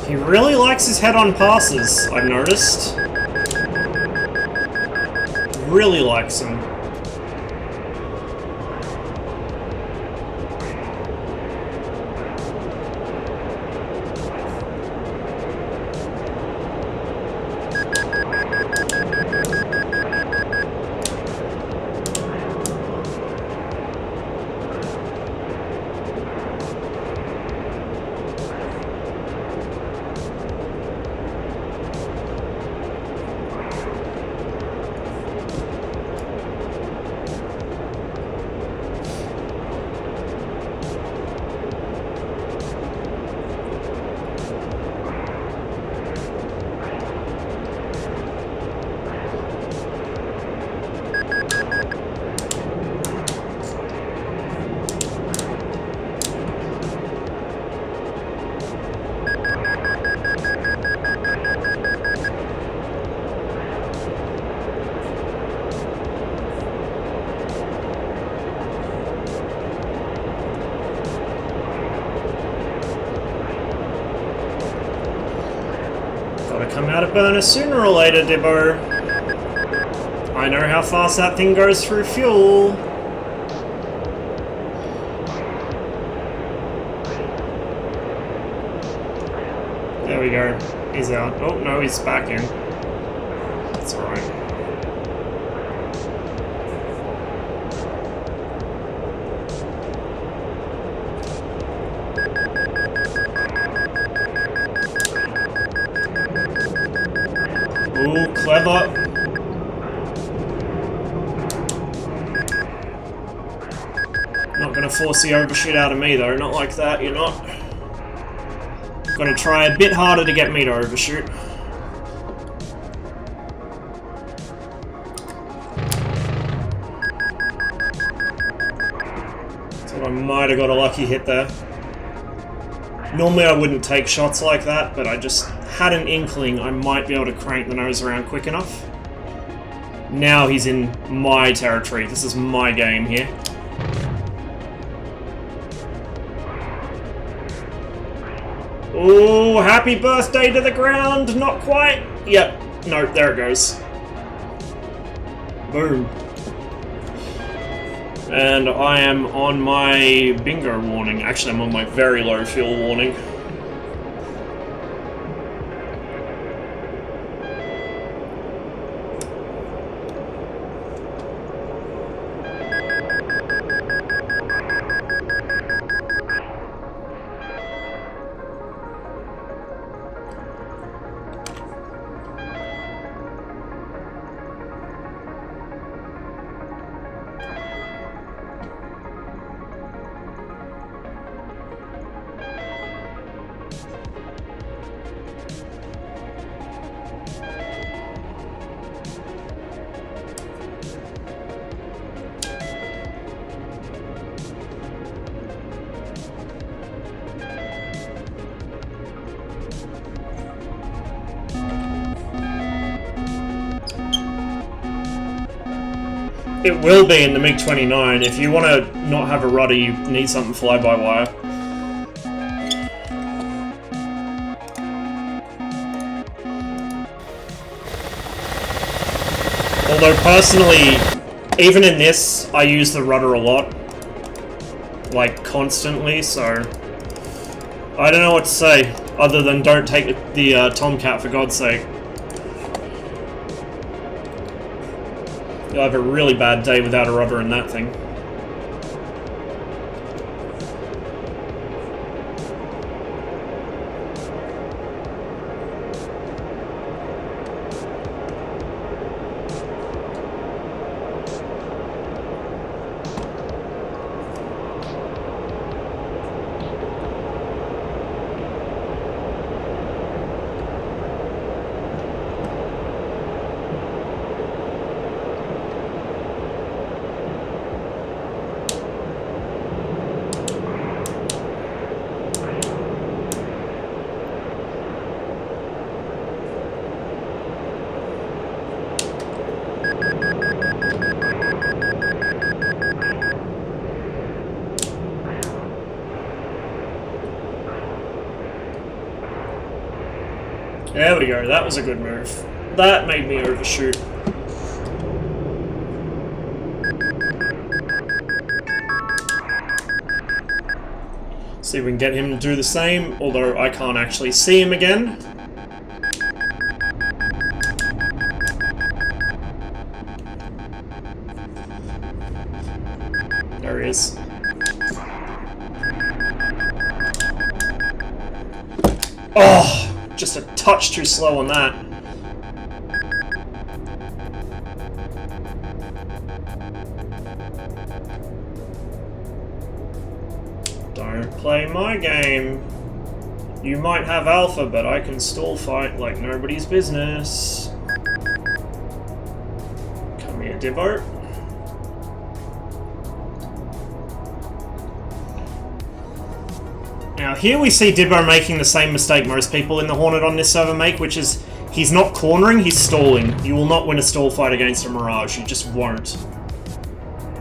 He really likes his head-on passes, I've noticed. Really likes them. Gotta come out of burner sooner or later, Dibbo. I know how fast that thing goes through fuel. There we go. He's out. Oh, no, he's back in. That's alright. Ooh, clever. Not gonna force the overshoot out of me though, not like that, you're not. Gonna try a bit harder to get me to overshoot. So I might have got a lucky hit there. Normally I wouldn't take shots like that, but I just had an inkling I might be able to crank the nose around quick enough. Now he's in my territory. This is my game here. Oh, happy birthday to the ground! Not quite! Yep. No, there it goes. Boom. And I am on my bingo warning. Actually, I'm on my very low fuel warning. It will be in the MiG-29. If you want to not have a rudder, you need something fly-by-wire. Although personally, even in this, I use the rudder a lot. Like, constantly, so... I don't know what to say, other than don't take the Tomcat, for God's sake. You'll have a really bad day without a rudder in that thing. There we go, that was a good move. That made me overshoot. See if we can get him to do the same, although I can't actually see him again. There he is. Oh! Just a touch too slow on that. Don't play my game. You might have alpha, but I can stall fight like nobody's business. Come here, Dibbo. Now here we see Dibbo making the same mistake most people in the Hornet on this server make, which is he's not cornering, he's stalling. You will not win a stall fight against a Mirage, you just won't.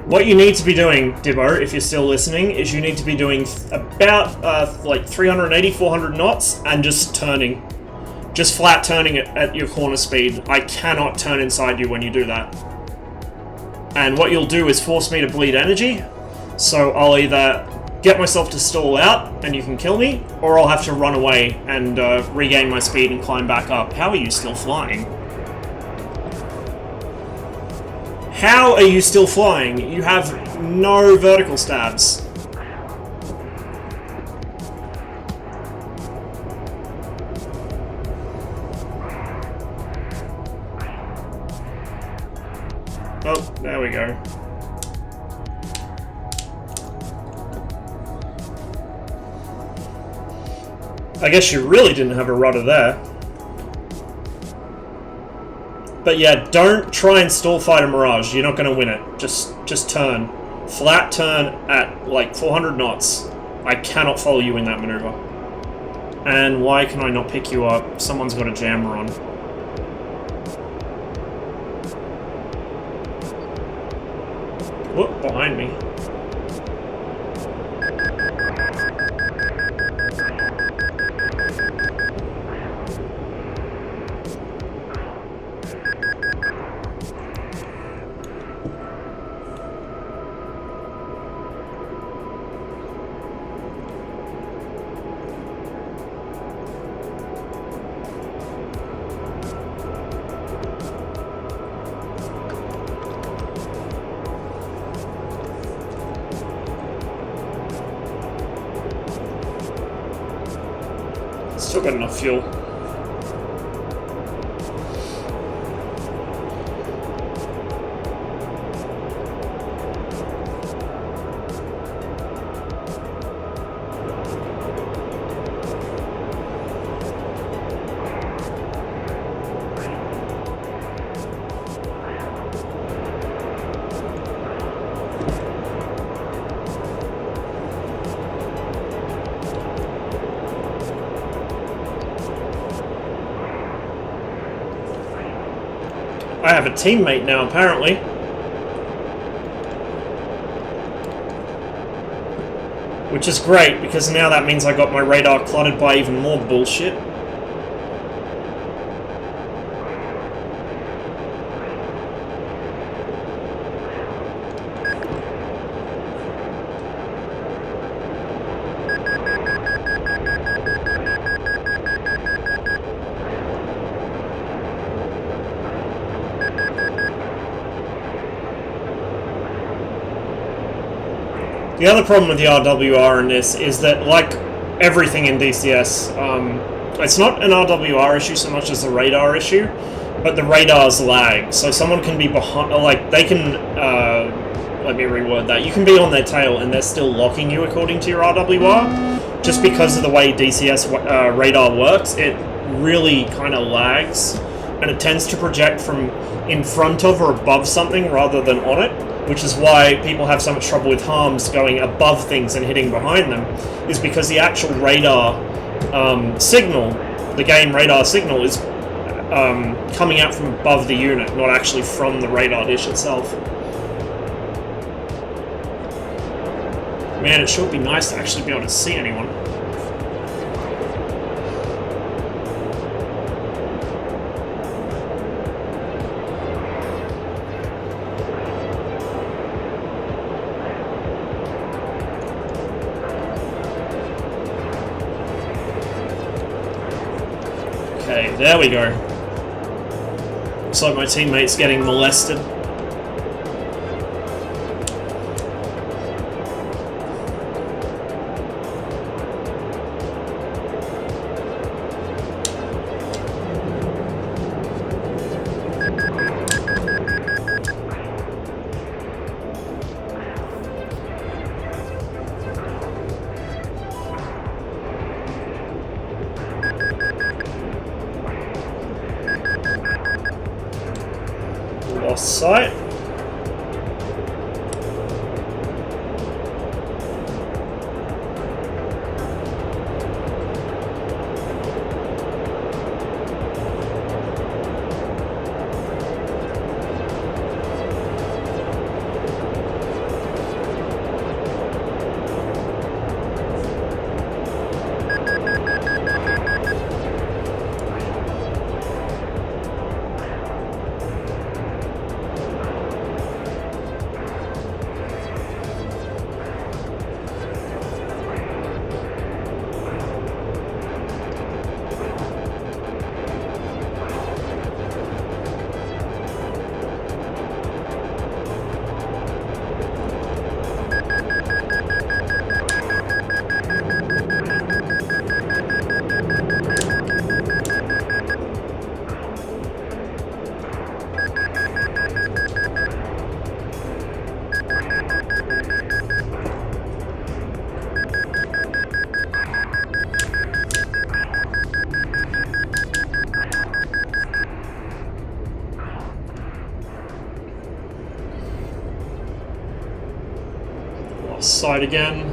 What you need to be doing, Dibbo, if you're still listening, is you need to be doing about like 380, 400 knots and just turning. Just flat turning it at your corner speed. I cannot turn inside you when you do that. And what you'll do is force me to bleed energy, so I'll either get myself to stall out, and you can kill me, or I'll have to run away and regain my speed and climb back up. How are you still flying? How are you still flying? You have no vertical stabs. Oh, there we go. I guess you really didn't have a rudder there. But yeah, don't try and stall fight a Mirage. You're not going to win it. Just turn. Flat turn at like 400 knots. I cannot follow you in that maneuver. And why can I not pick you up? Someone's got a jammer on. Whoop, behind me. got enough fuel. I have a teammate now, apparently. Which is great, because now that means I got my radar cluttered by even more bullshit. The other problem with the RWR in this is that, like everything in DCS, it's not an RWR issue so much as a radar issue, but the radars lag. So someone can be behind, like, they can, let me reword that. You can be on their tail and they're still locking you according to your RWR. Just because of the way DCS radar works, it really kind of lags, and it tends to project from in front of or above something rather than on it. Which is why people have so much trouble with harms going above things and hitting behind them, is because the actual radar signal, the game radar signal, is coming out from above the unit, not actually from the radar dish itself. Man, it sure would be nice to actually be able to see anyone. Okay, there we go. Looks like my teammate's getting molested. Lost sight. Side again.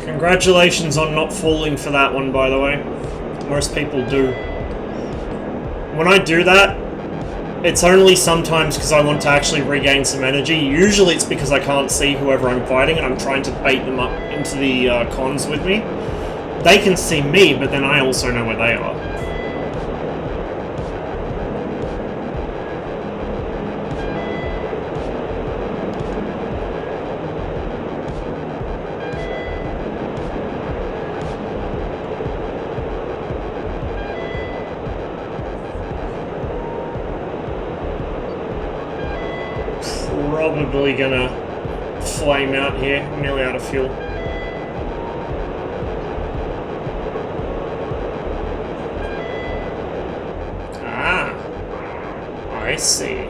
Congratulations on not falling for that one, by the way. Most people do. When I do that, it's only sometimes because I want to actually regain some energy. Usually it's because I can't see whoever I'm fighting and I'm trying to bait them up into the cons with me. They can see me, but then I also know where they are. Probably gonna flame out here. I'm nearly out of fuel. Ah, I see.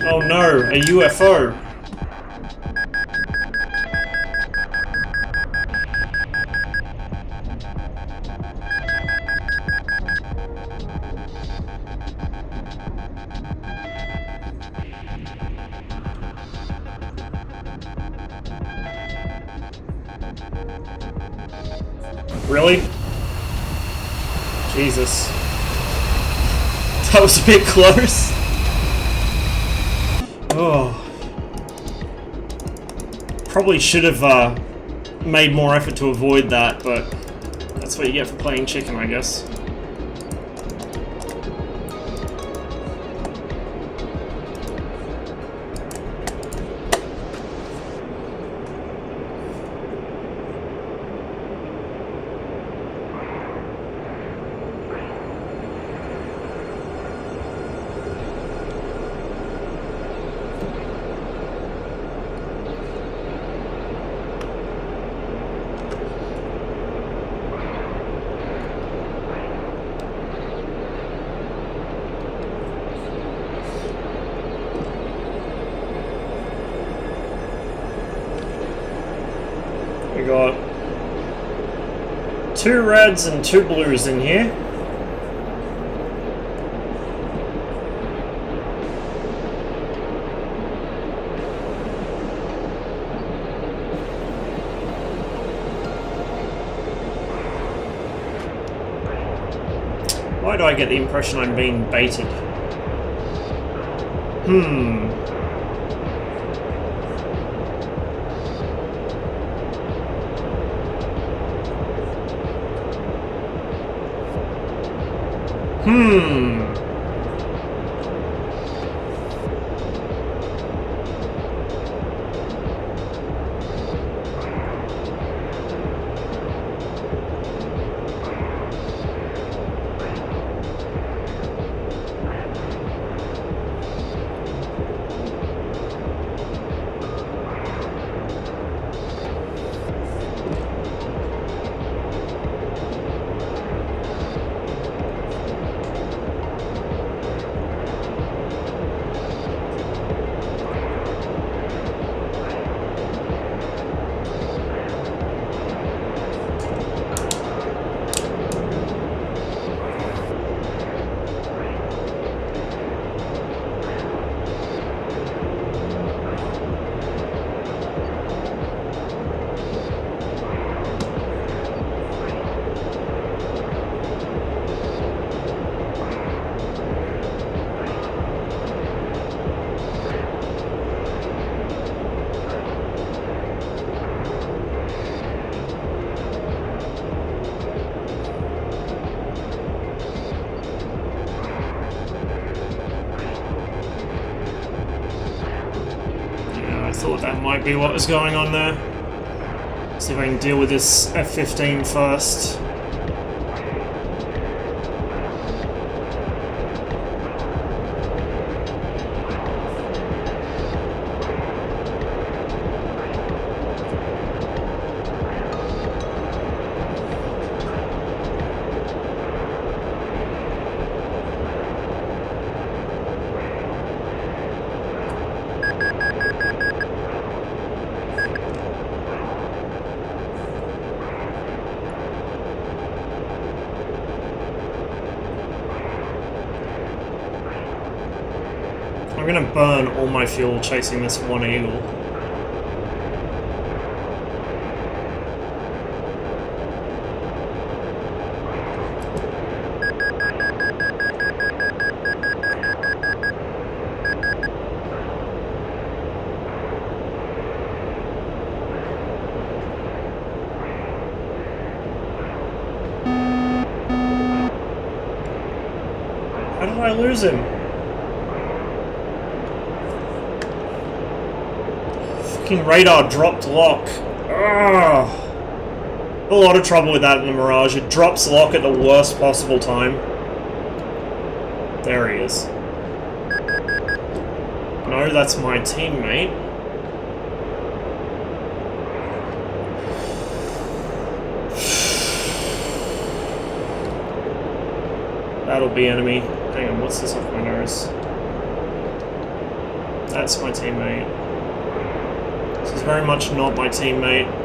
Oh no, a UFO. Really? Jesus. That was a bit close. Oh. Probably should have made more effort to avoid that, but that's what you get for playing chicken, I guess. We got 2 reds and 2 blues in here. Why do I get the impression I'm being baited? Thought that might be what was going on there. See if I can deal with this F-15 first. I'm gonna burn all my fuel chasing this one eagle. How did I lose him? Fucking radar dropped lock. Ugh. A lot of trouble with that in the Mirage. It drops lock at the worst possible time. There he is. No, that's my teammate. That'll be enemy. Hang on, what's this off my nose? That's my teammate. This is very much not my teammate.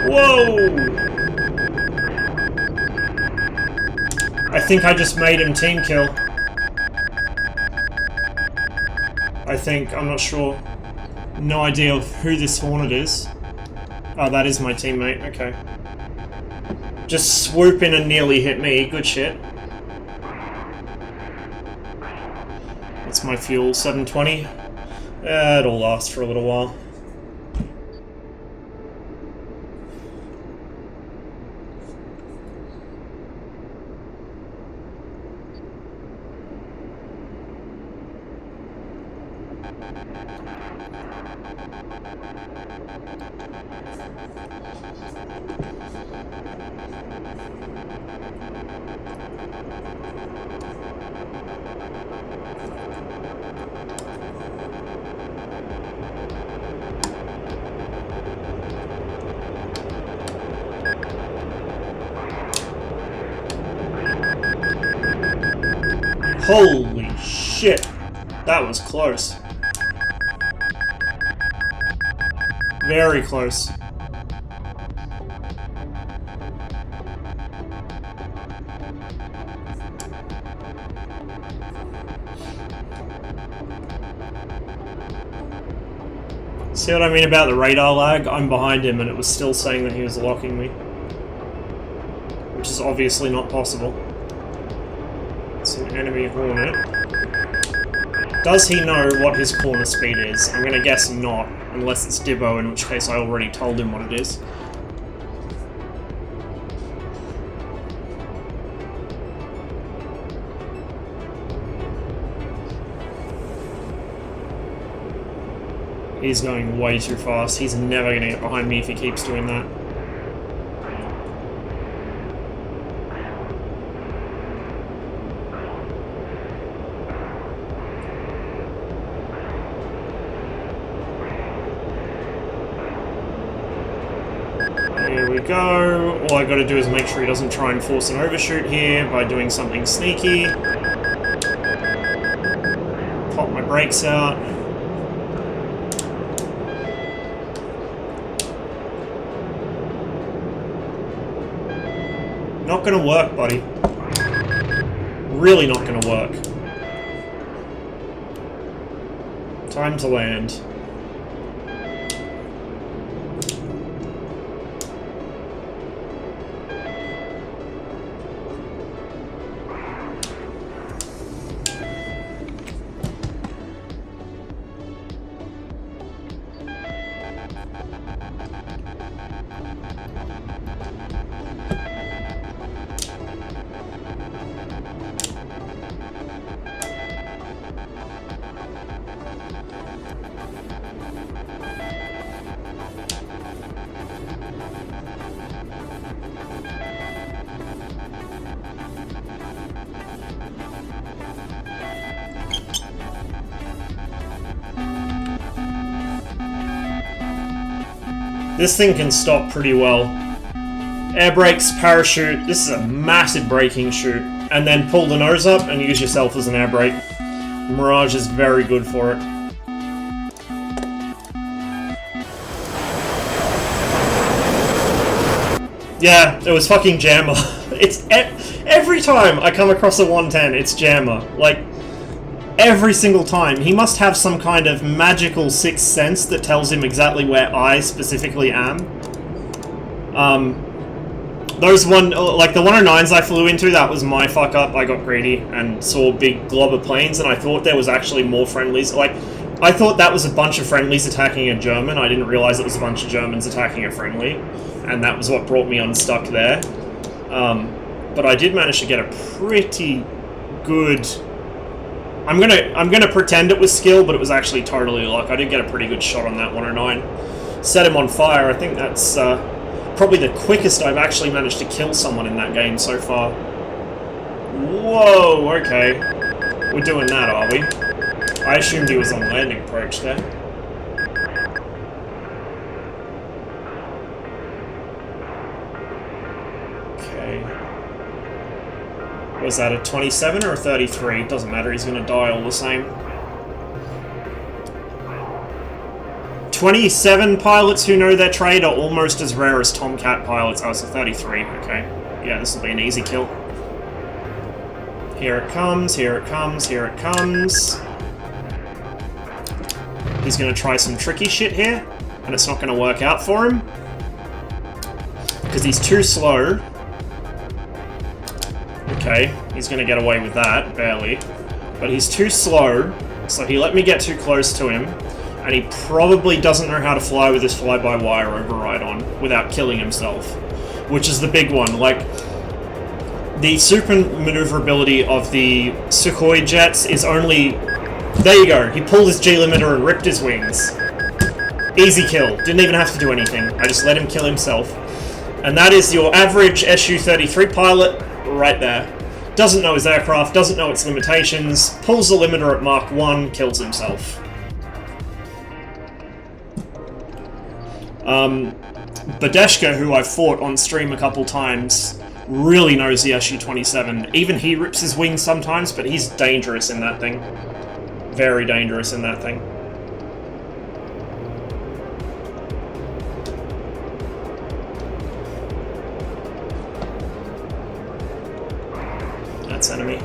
Whoa! I think I just made him team kill. I think, I'm not sure. No idea of who this Hornet is. Oh, that is my teammate, okay. Just swoop in and nearly hit me, good shit. That's my fuel, 720. It'll last for a little while. Holy shit! That was close. Very close. See what I mean about the radar lag? I'm behind him and it was still saying that he was locking me. Which is obviously not possible. It's an enemy Hornet. Does he know what his corner speed is? I'm gonna guess not, unless it's Dibbo, in which case I already told him what it is. He's going way too fast. He's never gonna get behind me if he keeps doing that. we go. All I gotta do is make sure he doesn't try and force an overshoot here by doing something sneaky. Pop my brakes out. Not gonna work, buddy. Really not gonna work. Time to land. This thing can stop pretty well. Air brakes, parachute, this is a massive braking chute. And then pull the nose up and use yourself as an air brake. Mirage is very good for it. Yeah, it was fucking Jammer. It's every time I come across a 110, it's Jammer. Like, every single time. He must have some kind of magical sixth sense that tells him exactly where I specifically am. Those like the 109s I flew into, that was my fuck up. I got greedy and saw big glob of planes, and I thought there was actually more friendlies. Like, I thought that was a bunch of friendlies attacking a German. I didn't realize it was a bunch of Germans attacking a friendly, and that was what brought me unstuck there. But I did manage to get a pretty good... I'm gonna pretend it was skill, but it was actually totally luck. I did get a pretty good shot on that 109. Set him on fire. I think that's probably the quickest I've actually managed to kill someone in that game so far. Whoa, okay. We're doing that, are we? I assumed he was on landing approach there. Okay. Was that a 27 or a 33? Doesn't matter, he's gonna die all the same. 27 pilots who know their trade are almost as rare as Tomcat pilots. Oh, it's a 33, okay. Yeah, this will be an easy kill. Here it comes, here it comes, here it comes. He's gonna try some tricky shit here, and it's not gonna work out for him. Because he's too slow. Okay, he's gonna get away with that, barely. But he's too slow, so he let me get too close to him, and he probably doesn't know how to fly with his fly-by-wire override on without killing himself. Which is the big one. Like, the super maneuverability of the Sukhoi jets is only... There you go, he pulled his G-limiter and ripped his wings. Easy kill, didn't even have to do anything. I just let him kill himself. And that is your average Su-33 pilot right there. Doesn't know his aircraft, doesn't know its limitations, pulls the limiter at Mach 1, kills himself. Badeshka, who I've fought on stream a couple times, really knows the Su-27. Even he rips his wings sometimes, but he's dangerous in that thing. Very dangerous in that thing. That's enemy.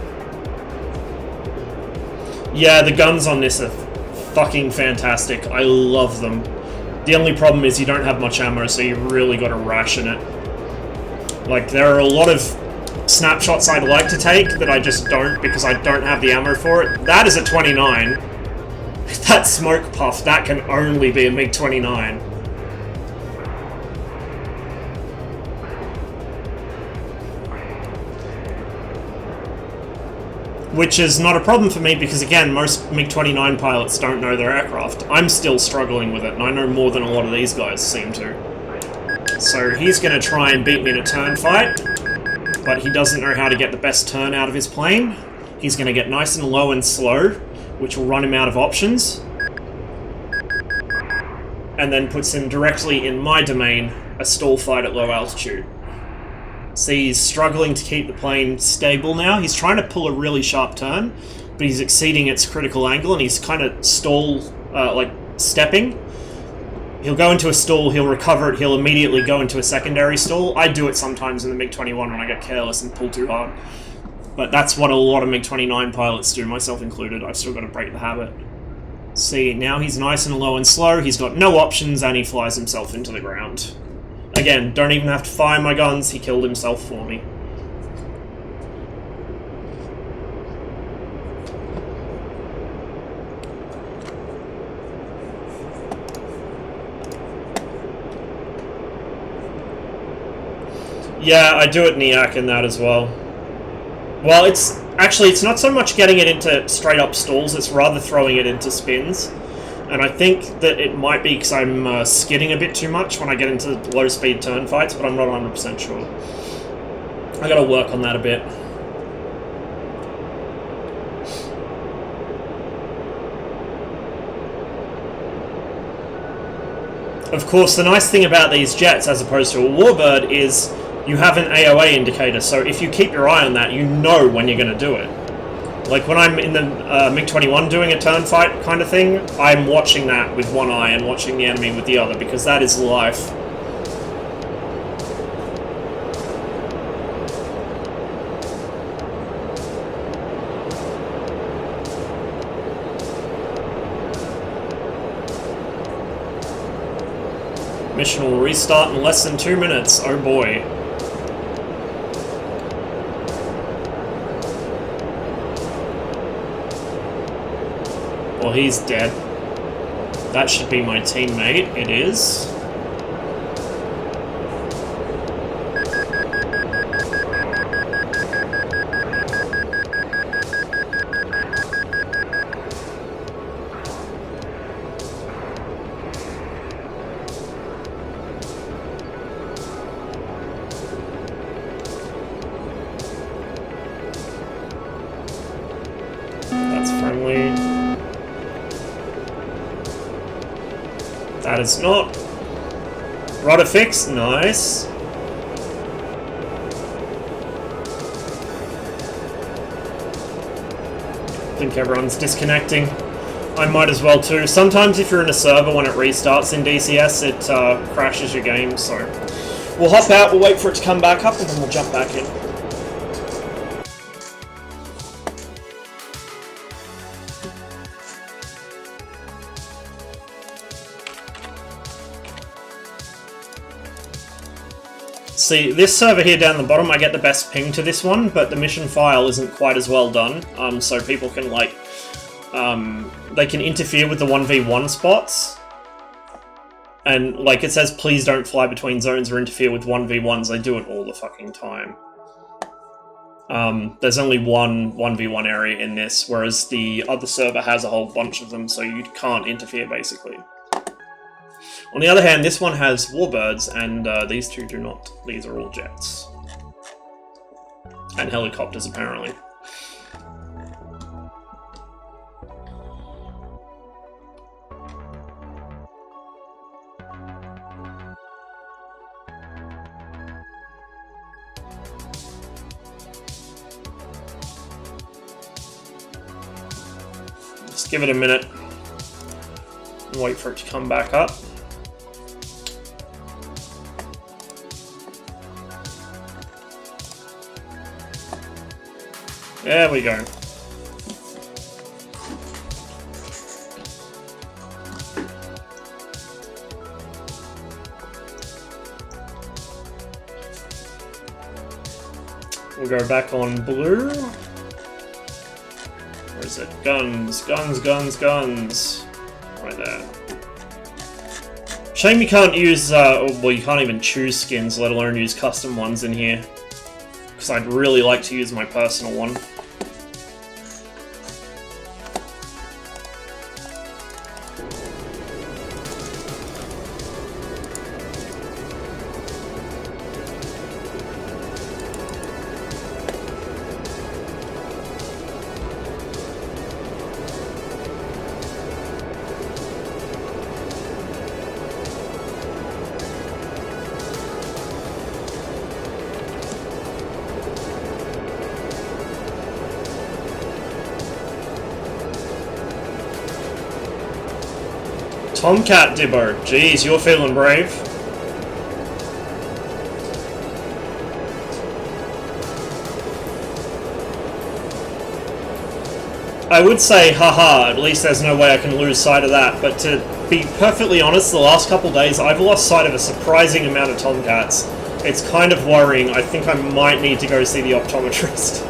Yeah, the guns on this are fucking fantastic. I love them. The only problem is you don't have much ammo, so you really got to ration it. Like, there are a lot of snapshots I'd like to take that I just don't because I don't have the ammo for it. That is a 29. That smoke puff, that can only be a MiG-29. Which is not a problem for me because, again, most MiG-29 pilots don't know their aircraft. I'm still struggling with it, and I know more than a lot of these guys seem to. So he's going to try and beat me in a turn fight, but he doesn't know how to get the best turn out of his plane. He's going to get nice and low and slow, which will run him out of options. And then puts him directly in my domain, a stall fight at low altitude. See, he's struggling to keep the plane stable now. He's trying to pull a really sharp turn, but he's exceeding its critical angle, and he's kind of like stepping. He'll go into a stall, he'll recover it, he'll immediately go into a secondary stall. I do it sometimes in the MiG-21 when I get careless and pull too hard. But that's what a lot of MiG-29 pilots do, myself included. I've still got to break the habit. See, now he's nice and low and slow, he's got no options, and he flies himself into the ground. Again, don't even have to fire my guns, he killed himself for me. Yeah, I do it NIAC in that as well. Well, it's not so much getting it into straight up stalls, it's rather throwing it into spins. And I think that it might be because I'm skidding a bit too much when I get into low speed turn fights, but I'm not 100% sure. I gotta work on that a bit. Of course, the nice thing about these jets, as opposed to a Warbird, is you have an AOA indicator, so if you keep your eye on that, you know when you're going to do it. Like when I'm in the MiG-21 doing a turn fight kind of thing, I'm watching that with one eye and watching the enemy with the other, because that is life. Mission will restart in less than 2 minutes, oh boy. Well, he's dead. That should be my teammate. It is. That's friendly. That is not. Rudder fix, nice. I think everyone's disconnecting. I might as well too. Sometimes if you're in a server when it restarts in DCS, it crashes your game, so... We'll hop out, we'll wait for it to come back up, and then we'll jump back in. See, this server here down the bottom, I get the best ping to this one, but the mission file isn't quite as well done, so people can, like, they can interfere with the 1v1 spots, and, like, it says, please don't fly between zones or interfere with 1v1s, they do it all the fucking time. There's only one 1v1 area in this, whereas the other server has a whole bunch of them, so you can't interfere, basically. On the other hand, this one has warbirds, and these two do not. These are all jets. And helicopters, apparently. Just give it a minute and wait for it to come back up. There we go. We'll go back on blue. Where is it? Guns, guns, guns, guns. Right there. Shame you can't use, well, you can't even choose skins, let alone use custom ones in here. Because I'd really like to use my personal one. Tomcat Dibbo. Jeez, you're feeling brave. I would say, haha, at least there's no way I can lose sight of that, but to be perfectly honest, the last couple days I've lost sight of a surprising amount of Tomcats. It's kind of worrying. I think I might need to go see the optometrist.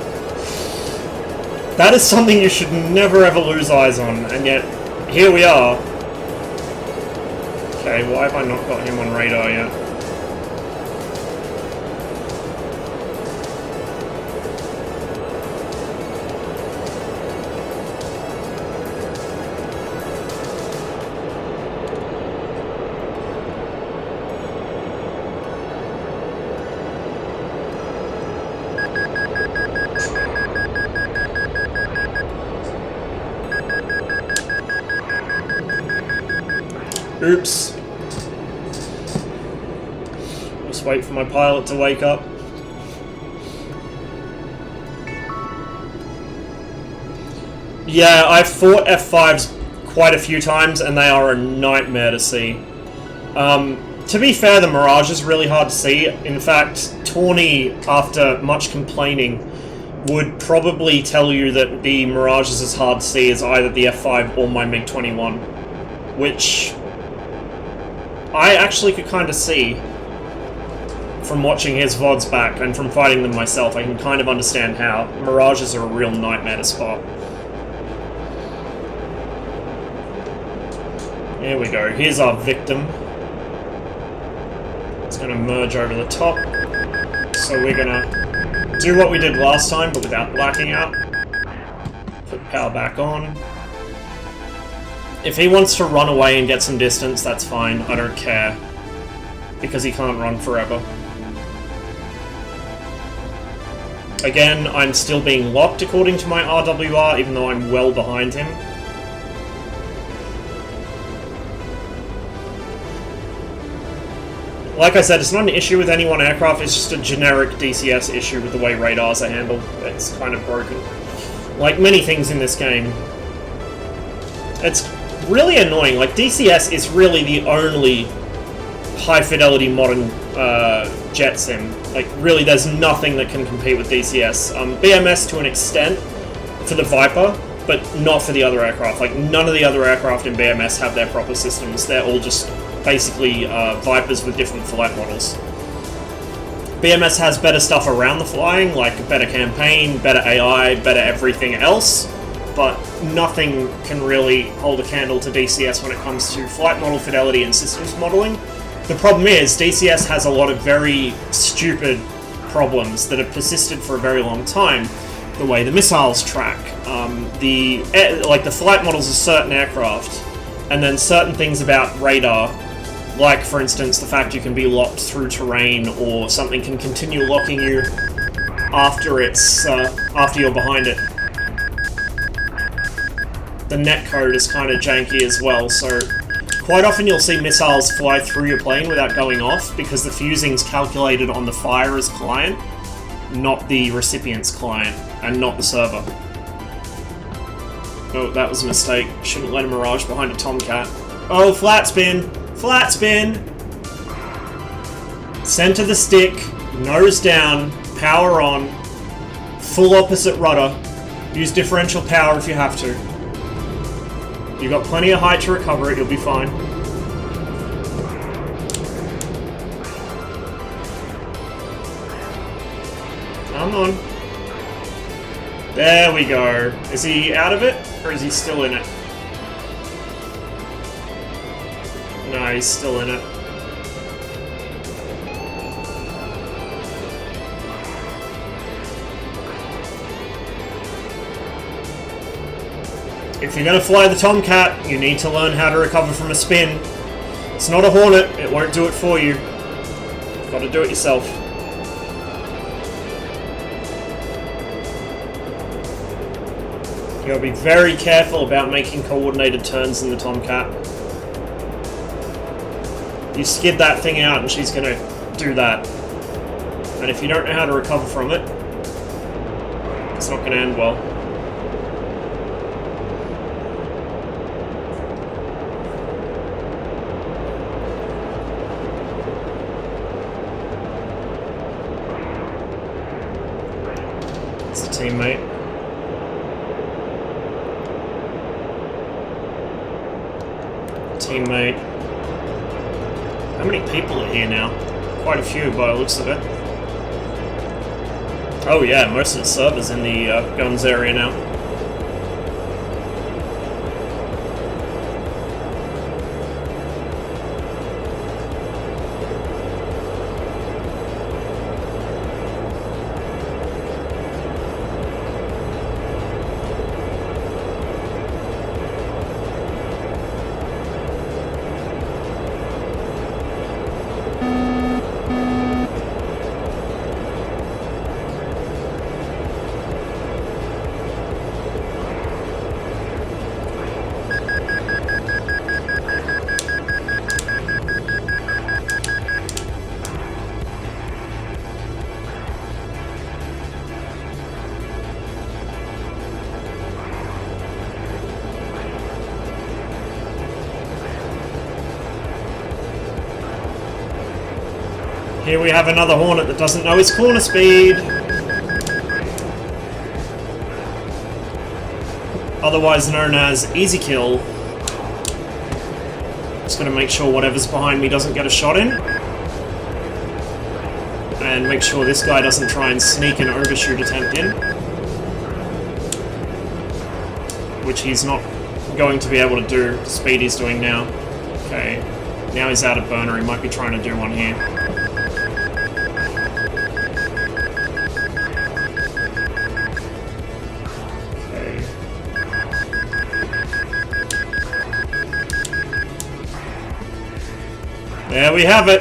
That is something you should never ever lose eyes on, and yet, here we are. Okay, why have I not got him on radar yet? Oops. Just wait for my pilot to wake up. Yeah, I've fought F5s quite a few times and they are a nightmare to see. To be fair, the Mirage is really hard to see. In fact, Tawny, after much complaining, would probably tell you that the Mirage is as hard to see as either the F5 or my MiG-21, which I actually could kind of see from watching his VODs back and from fighting them myself. I can kind of understand how Mirages are a real nightmare to spot. Here we go. Here's our victim. It's going to merge over the top. So we're going to do what we did last time, but without blacking out. Put power back on. If he wants to run away and get some distance, that's fine. I don't care. Because he can't run forever. Again, I'm still being locked according to my RWR, even though I'm well behind him. Like I said, it's not an issue with any one aircraft, it's just a generic DCS issue with the way radars are handled. It's kind of broken. Like many things in this game. It's really annoying. Like, DCS is really the only high-fidelity modern jet sim. Like, really, there's nothing that can compete with DCS. BMS to an extent for the Viper, but not for the other aircraft. Like, none of the other aircraft in BMS have their proper systems. They're all just basically Vipers with different flight models. BMS has better stuff around the flying, like better campaign, better AI, better everything else, but nothing can really hold a candle to DCS when it comes to flight model fidelity and systems modeling. The problem is, DCS has a lot of very stupid problems that have persisted for a very long time. The way the missiles track, the flight models of certain aircraft, and then certain things about radar, like, for instance, the fact you can be locked through terrain, or something can continue locking you after after you're behind it. The netcode is kind of janky as well, so quite often you'll see missiles fly through your plane without going off, because the fusing's calculated on the firer's client, not the recipient's client, and not the server. Oh, that was a mistake. Shouldn't let a Mirage behind a Tomcat. Oh, flat spin! Flat spin! Center the stick, nose down, power on, full opposite rudder. Use differential power if you have to. You've got plenty of height to recover it, you'll be fine. Come on. There we go. Is he out of it, or is he still in it? No, he's still in it. If you're going to fly the Tomcat, you need to learn how to recover from a spin. It's not a Hornet, it won't do it for you. You've got to do it yourself. You've got to be very careful about making coordinated turns in the Tomcat. You skid that thing out and she's going to do that. And if you don't know how to recover from it, it's not going to end well. teammate. Teammate. How many people are here now? Quite a few by the looks of it. Oh yeah, most of the servers in the guns area now. Here we have another Hornet that doesn't know his corner speed. Otherwise known as easy kill. Just gonna make sure whatever's behind me doesn't get a shot in. And make sure this guy doesn't try and sneak an overshoot attempt in. Which he's not going to be able to do the speed he's doing now. Okay, now he's out of burner, he might be trying to do one here. There we have it.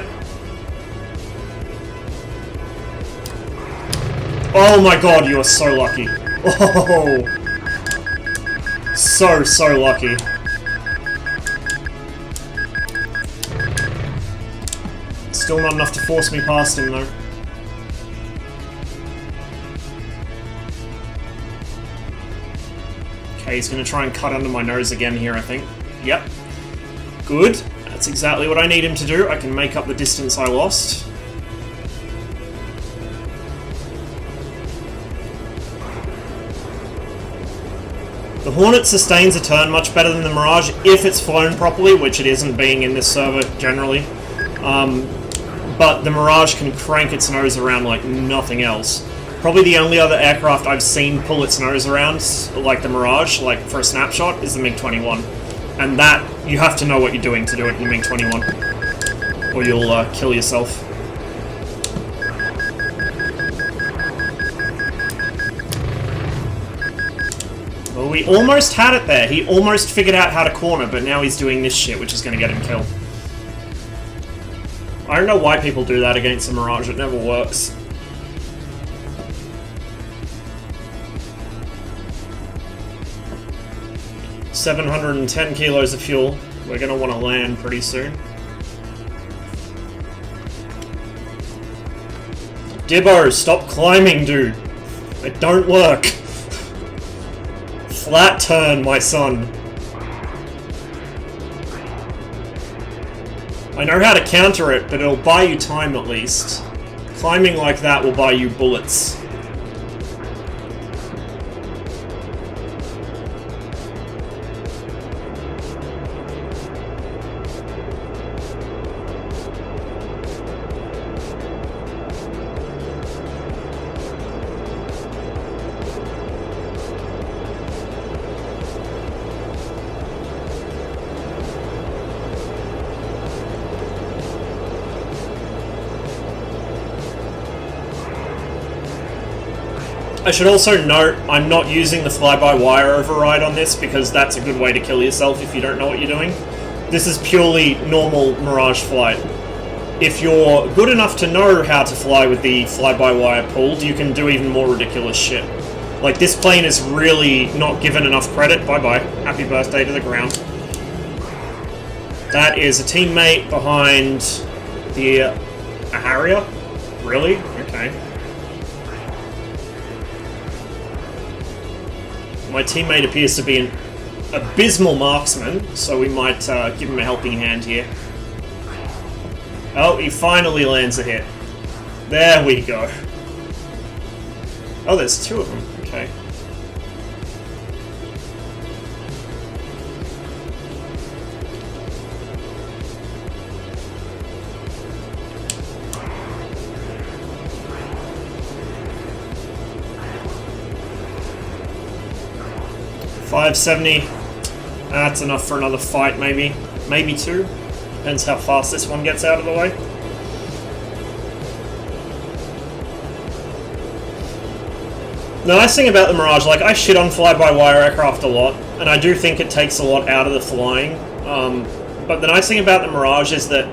Oh my god, you are so lucky. Oh, so lucky. Still not enough to force me past him though. Okay, he's gonna try and cut under my nose again here, I think. Yep. Good. That's exactly what I need him to do. I can make up the distance I lost. The Hornet sustains a turn much better than the Mirage if it's flown properly, which it isn't being in this server generally. But the Mirage can crank its nose around like nothing else. Probably the only other aircraft I've seen pull its nose around, like the Mirage, like for a snapshot, is the MiG-21. And that, you have to know what you're doing to do it in the MiG-21. Or you'll kill yourself. Well, we almost had it there. He almost figured out how to corner, but now he's doing this shit, which is going to get him killed. I don't know why people do that against a Mirage. It never works. $710 kilos of fuel. We're going to want to land pretty soon. Dibbo, stop climbing, dude. It don't work. Flat turn, my son. I know how to counter it, but it'll buy you time at least. Climbing like that will buy you bullets. I should also note, I'm not using the fly-by-wire override on this because that's a good way to kill yourself if you don't know what you're doing. This is purely normal Mirage flight. If you're good enough to know how to fly with the fly-by-wire pulled, you can do even more ridiculous shit. Like, this plane is really not given enough credit. Bye-bye. Happy birthday to the ground. That is a teammate behind the a Harrier? Really? Okay. My teammate appears to be an abysmal marksman, so we might give him a helping hand here. Oh, he finally lands a hit. There we go. Oh, there's two of them. Okay. Okay. $570. That's enough for another fight, maybe. Maybe two. Depends how fast this one gets out of the way. The nice thing about the Mirage, like, I shit on fly-by-wire aircraft a lot, and I do think it takes a lot out of the flying. But the nice thing about the Mirage is that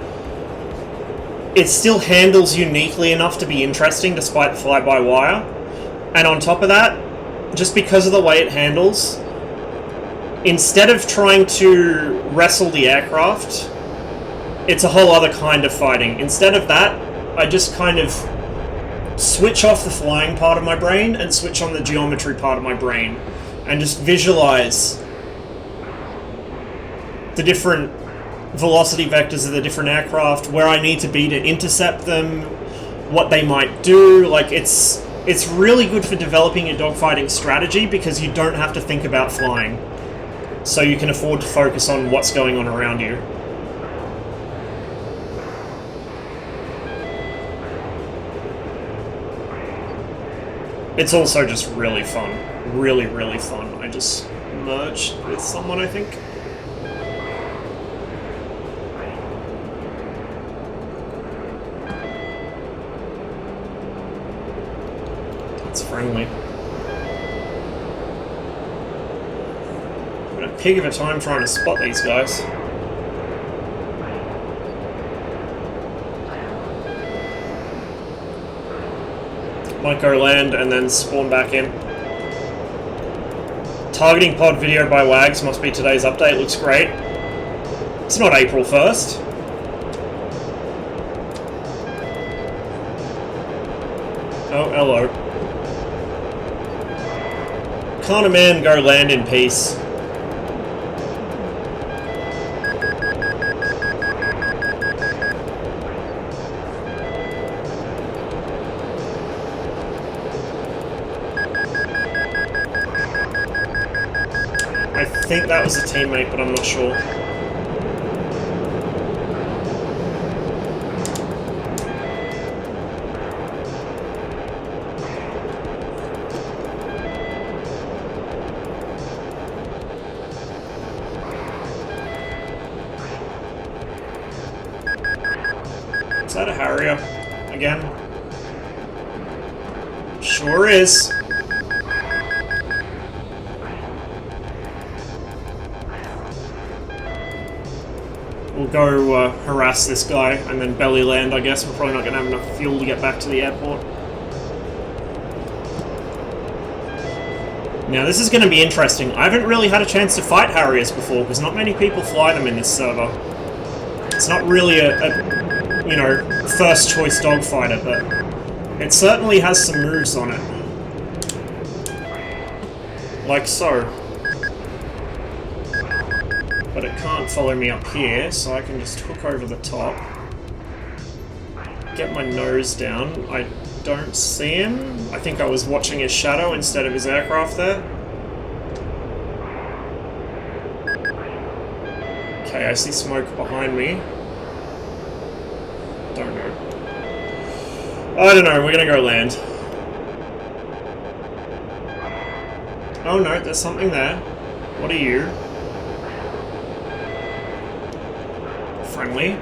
it still handles uniquely enough to be interesting despite the fly-by-wire. And on top of that, just because of the way it handles, instead of trying to wrestle the aircraft, it's a whole other kind of fighting. Instead of that, I just kind of switch off the flying part of my brain and switch on the geometry part of my brain and just visualize the different velocity vectors of the different aircraft, where I need to be to intercept them, what they might do. Like, it's really good for developing your dogfighting strategy because you don't have to think about flying. So you can afford to focus on what's going on around you. It's also just really fun. Really, really fun. I just merged with someone, I think. It's friendly. Got a pig of a time trying to spot these guys. Might go land and then spawn back in. Targeting pod video by Wags must be today's update. Looks great. It's not April 1st. Oh, hello. Can't a man go land in peace? I think that was a teammate, but I'm not sure. Is that a Harrier again? Sure is. We'll go harass this guy and then belly land, I guess. We're probably not going to have enough fuel to get back to the airport. Now this is going to be interesting. I haven't really had a chance to fight Harriers before because not many people fly them in this server. It's not really a you know, first choice dogfighter, but it certainly has some moves on it. Like so. But it can't follow me up here, so I can just hook over the top. Get my nose down. I don't see him. I think I was watching his shadow instead of his aircraft there. Okay, I see smoke behind me. Don't know. I don't know, we're gonna go land. Oh no, there's something there. What are you? Friendly.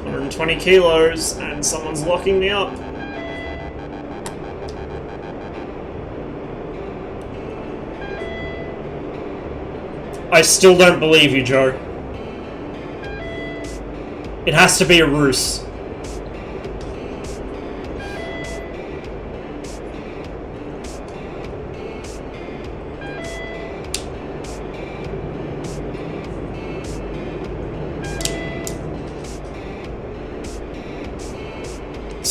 $120 kilos, and someone's locking me up. I still don't believe you, Joe. It has to be a ruse.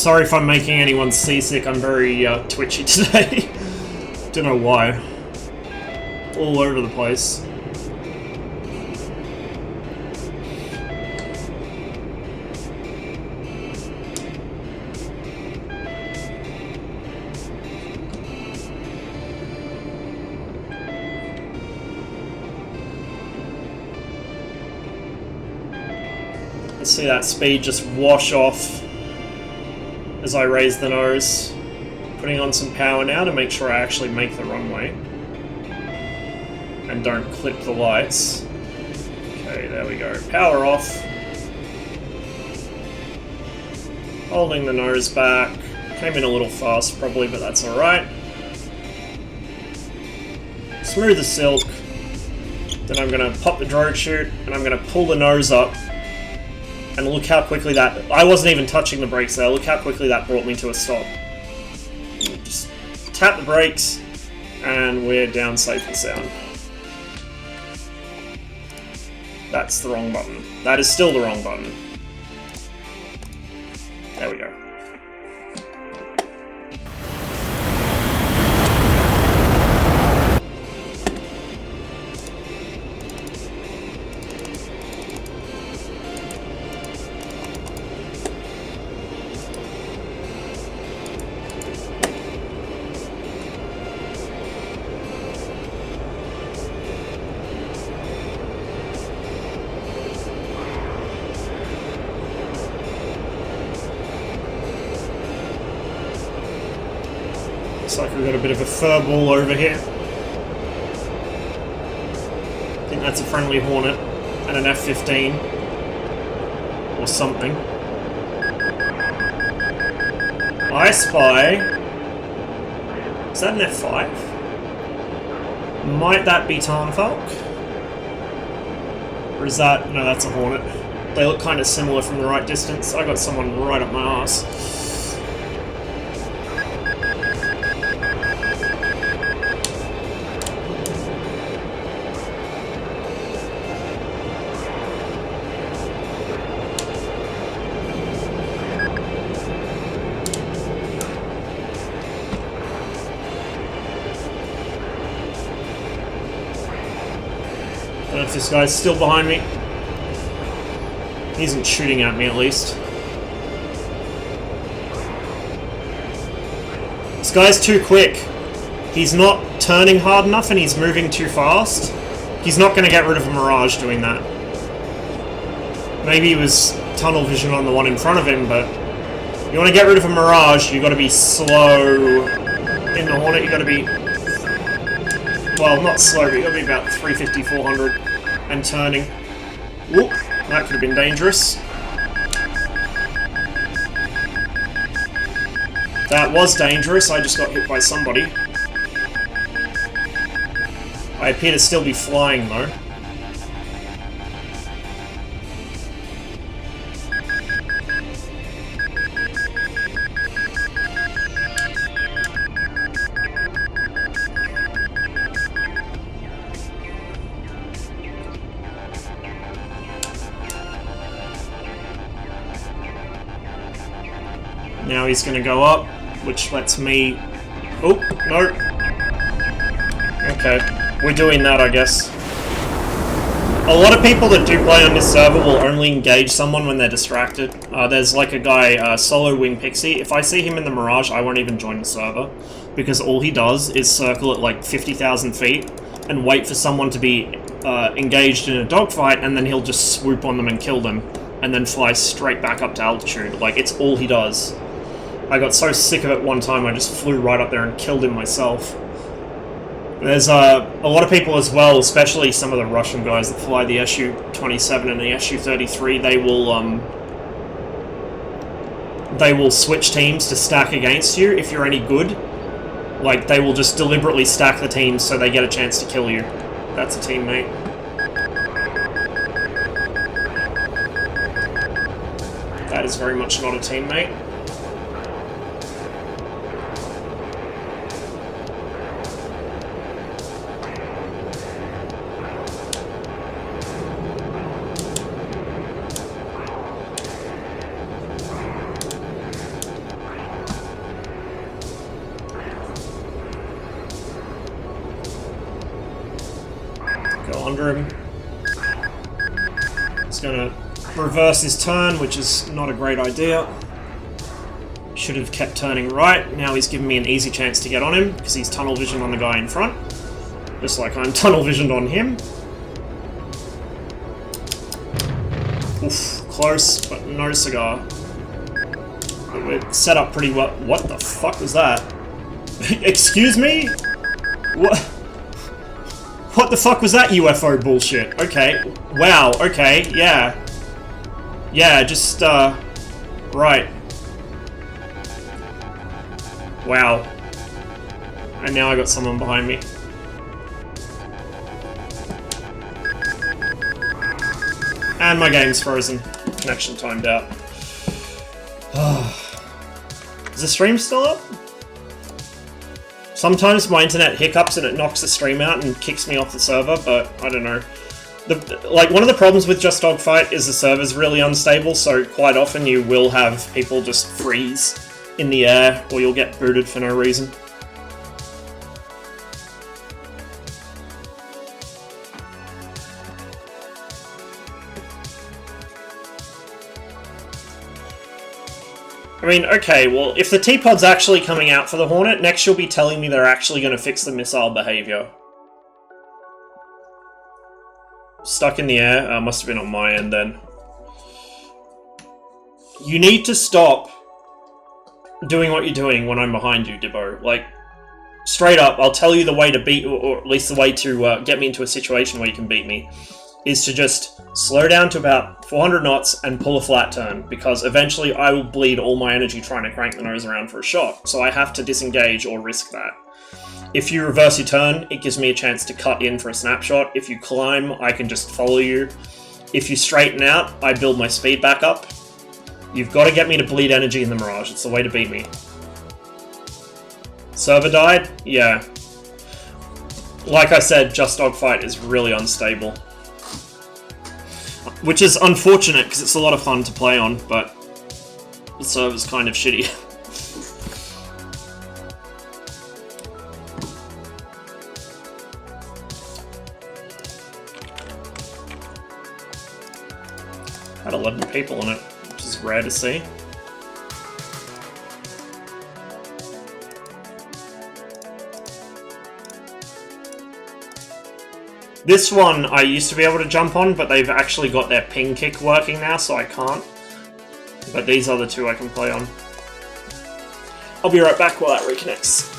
Sorry if I'm making anyone seasick, I'm very twitchy today. Don't know why. All over the place. Let's see that speed just wash off as I raise the nose. Putting on some power now to make sure I actually make the runway. And don't clip the lights. Okay, there we go. Power off. Holding the nose back. Came in a little fast probably, but that's alright. Smooth as silk. Then I'm going to pop the drogue chute and I'm going to pull the nose up. And look how quickly that... I wasn't even touching the brakes there. Look how quickly that brought me to a stop. Just tap the brakes and we're down safe and sound. That's the wrong button. That is still the wrong button. There we go. Looks like we've got a bit of a furball over here. I think that's a friendly Hornet and an F-15 or something. I spy... Is that an F5? Might that be Tarnfalk? Or is that... No, that's a Hornet. They look kind of similar from the right distance. I got someone right up my arse. I don't know if this guy's still behind me. He isn't shooting at me, at least. This guy's too quick. He's not turning hard enough and he's moving too fast. He's not going to get rid of a Mirage doing that. Maybe he was tunnel vision on the one in front of him, but... You want to get rid of a Mirage, you got to be slow. In the Hornet, you got to be... Well, not slow, but you got to be about 350, 400 and turning. Whoop, that could have been dangerous. That was dangerous, I just got hit by somebody. I appear to still be flying though. Now he's going to go up, which lets me... Oh, no. Okay, we're doing that, I guess. A lot of people that do play on this server will only engage someone when they're distracted. There's like a guy, Solo Wing Pixie. If I see him in the Mirage, I won't even join the server. Because all he does is circle at like 50,000 feet and wait for someone to be engaged in a dogfight, and then he'll just swoop on them and kill them. And then fly straight back up to altitude. Like, it's all he does. I got so sick of it one time, I just flew right up there and killed him myself. There's a lot of people as well, especially some of the Russian guys that fly the Su-27 and the Su-33, they will switch teams to stack against you if you're any good. Like, they will just deliberately stack the teams so they get a chance to kill you. That's a teammate. That is very much not a teammate. under him. He's gonna reverse his turn, which is not a great idea. Should have kept turning right. Now he's giving me an easy chance to get on him, because he's tunnel visioned on the guy in front. Just like I'm tunnel visioned on him. Oof, close, but no cigar. But we're set up pretty well. What the fuck was that? Excuse me? What? What the fuck was that UFO bullshit? Okay. Wow, okay, yeah. Yeah, just, right. Wow. And now I got someone behind me. And my game's frozen. Connection timed out. Is the stream still up? Sometimes my internet hiccups and it knocks the stream out and kicks me off the server, but I don't know. Like, one of the problems with Just Dogfight is the server's really unstable, so quite often you will have people just freeze in the air, or you'll get booted for no reason. I mean, okay, well, if the T-Pod's actually coming out for the Hornet, next you'll be telling me they're actually going to fix the missile behavior. Stuck in the air? Must have been on my end then. You need to stop doing what you're doing when I'm behind you, Dibbo. Like, straight up, I'll tell you the way to beat, or at least the way to get me into a situation where you can beat me, is to just slow down to about 400 knots and pull a flat turn, because eventually I will bleed all my energy trying to crank the nose around for a shot, so I have to disengage or risk that. If you reverse your turn, it gives me a chance to cut in for a snapshot. If you climb, I can just follow you. If you straighten out, I build my speed back up. You've got to get me to bleed energy in the Mirage, it's the way to beat me. Server died? Yeah. Like I said, Just Dogfight is really unstable. Which is unfortunate, because it's a lot of fun to play on, but the server's kind of shitty. Had 11 people in it, which is rare to see. This one I used to be able to jump on, but they've actually got their ping kick working now, so I can't. But these other two I can play on. I'll be right back while that reconnects.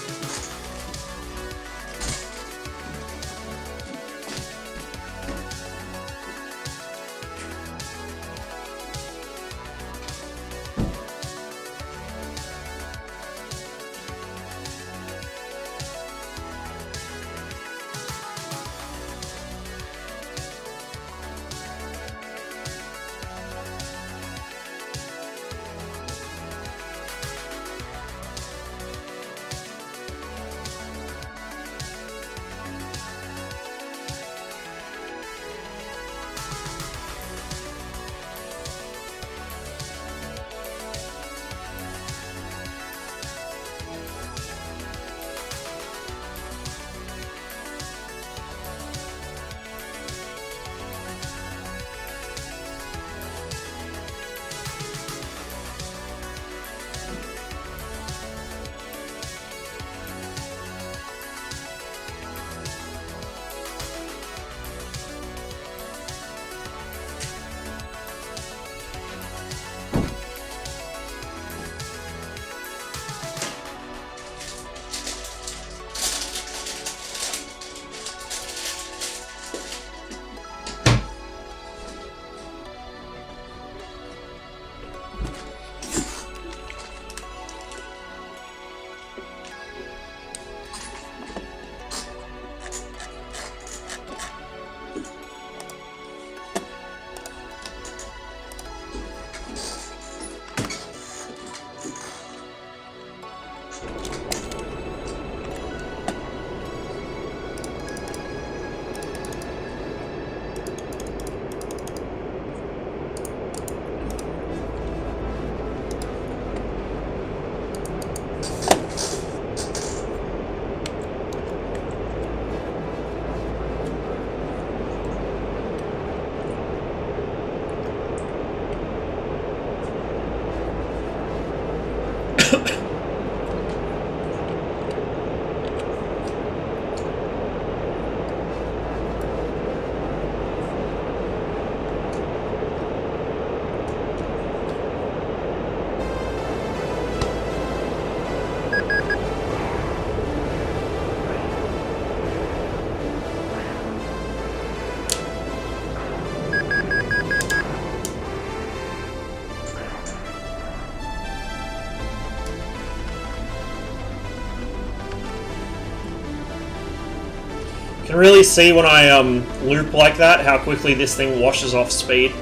You can really see when I loop like that how quickly this thing washes off speed.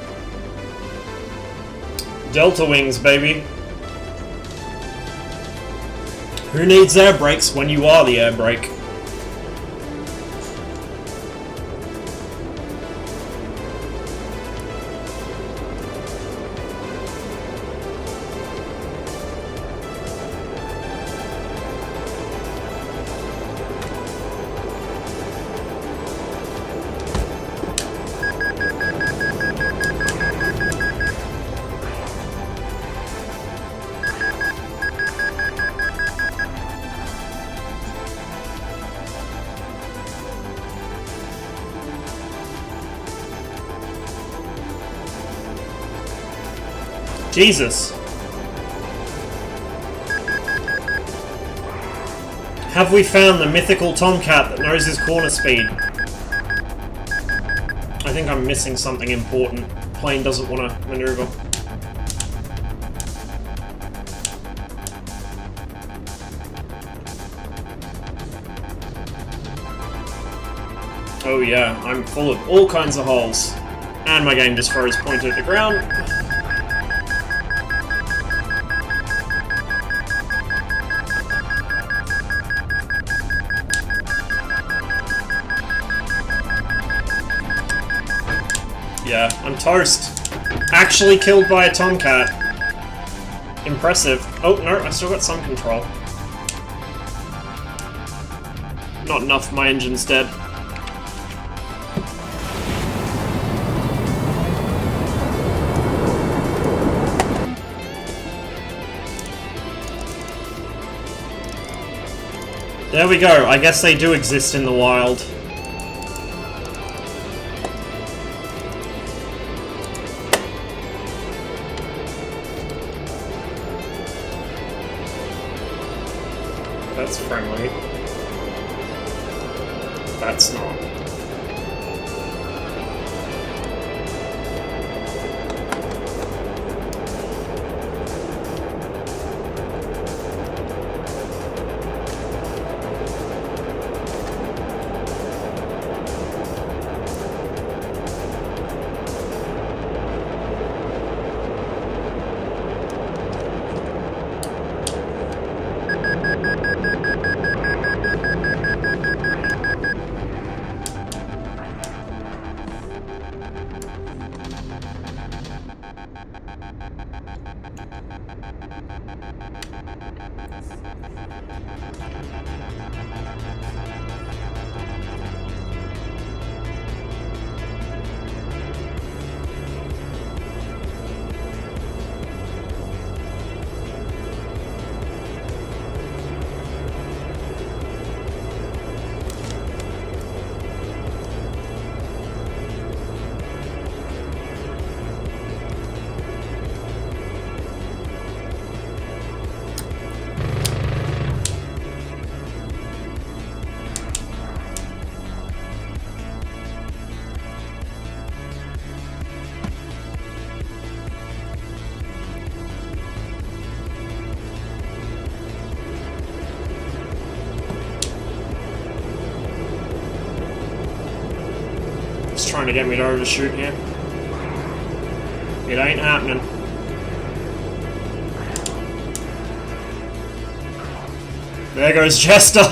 Delta wings, baby. Who needs air brakes when you are the air brake? Jesus. Have we found the mythical Tomcat that knows his corner speed? I think I'm missing something important. Plane doesn't want to maneuver. Oh yeah, I'm full of all kinds of holes. And my game just froze pointed at the ground. Yeah, I'm toast. Actually killed by a Tomcat. Impressive. Oh, no, I still got some control. Not enough, my engine's dead. There we go, I guess they do exist in the wild. That's friendly. That's not. Trying to get me to overshoot here. It ain't happening. There goes Jester.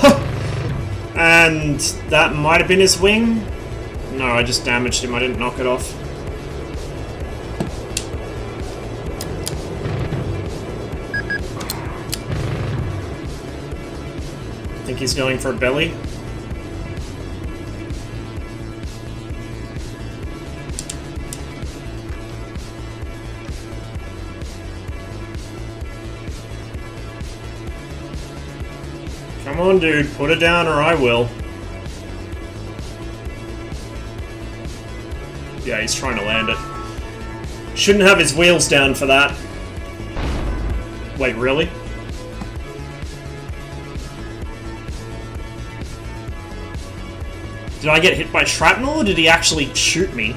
And that might have been his wing. No, I just damaged him. I didn't knock it off. I think he's going for a belly. Come on, dude, put it down or I will. Yeah, he's trying to land it. Shouldn't have his wheels down for that. Wait, really? Did I get hit by shrapnel, or did he actually shoot me?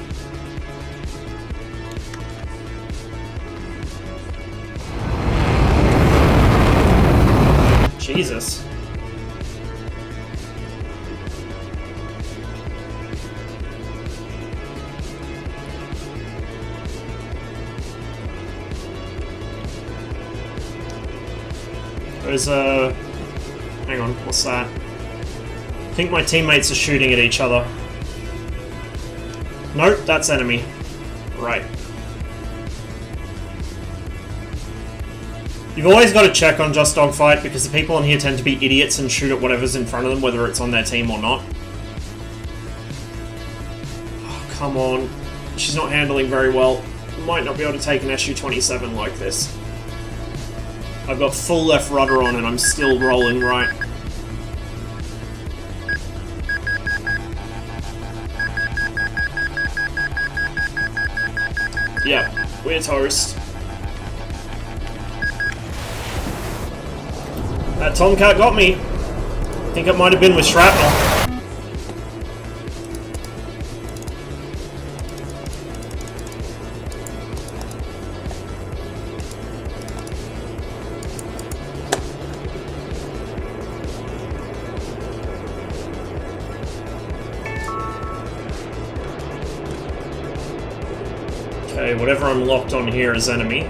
Jesus. There's a... Hang on, what's that? I think my teammates are shooting at each other. Nope, that's enemy. Right. You've always got to check on Just Dogfight, because the people on here tend to be idiots and shoot at whatever's in front of them, whether it's on their team or not. Oh, come on. She's not handling very well. Might not be able to take an SU-27 like this. I've got full left rudder on and I'm still rolling right. Yeah, we're toast. That Tomcat got me. I think it might have been with shrapnel. Okay, whatever I'm locked on here is enemy.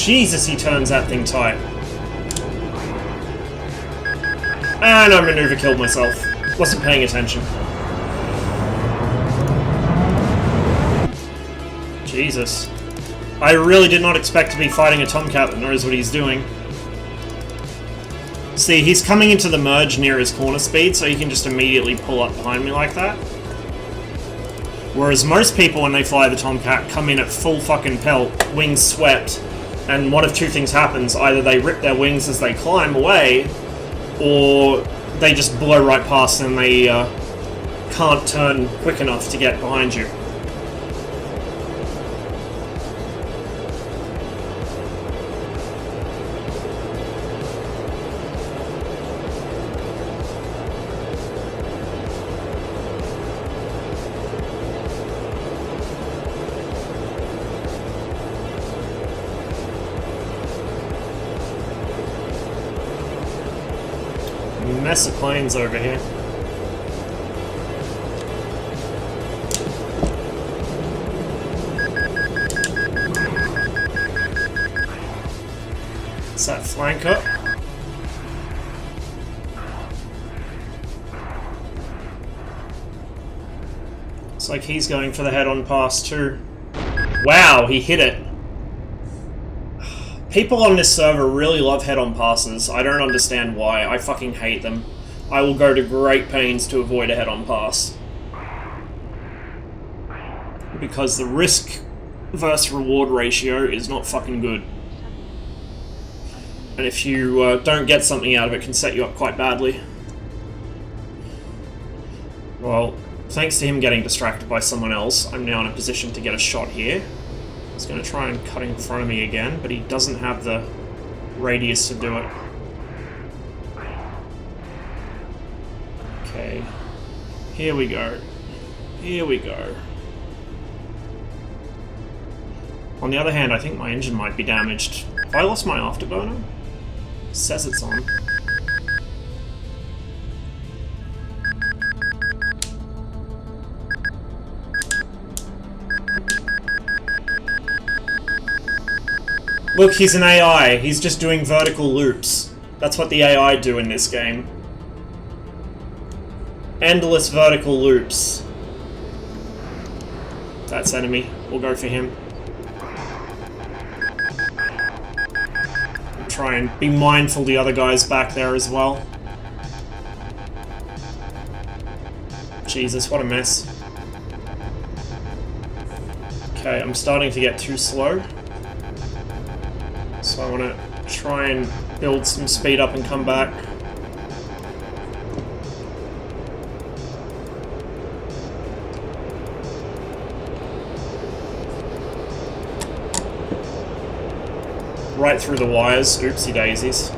Jesus, he turns that thing tight. And I maneuver killed myself. Wasn't paying attention. Jesus. I really did not expect to be fighting a Tomcat that knows what he's doing. See, he's coming into the merge near his corner speed, so he can just immediately pull up behind me like that. Whereas most people, when they fly the Tomcat, come in at full fucking pelt, wings swept, and one of two things happens. Either they rip their wings as they climb away, or they just blow right past and they can't turn quick enough to get behind you. Mess of planes over here. Is that flanker? Looks like he's going for the head-on pass too. Wow, he hit it. People on this server really love head-on passes. I don't understand why. I fucking hate them. I will go to great pains to avoid a head-on pass. Because the risk versus reward ratio is not fucking good. And if you don't get something out of it, it can set you up quite badly. Well, thanks to him getting distracted by someone else, I'm now in a position to get a shot here. He's going to try and cut in front of me again, but he doesn't have the radius to do it. Okay. Here we go. Here we go. On the other hand, I think my engine might be damaged. Have I lost my afterburner? It says it's on. Look, he's an AI. He's just doing vertical loops. That's what the AI do in this game. Endless vertical loops. That's enemy. We'll go for him. Try and be mindful the other guy's back there as well. Jesus, what a mess. Okay, I'm starting to get too slow. So I want to try and build some speed up and come back. Right through the wires. Oopsie daisies.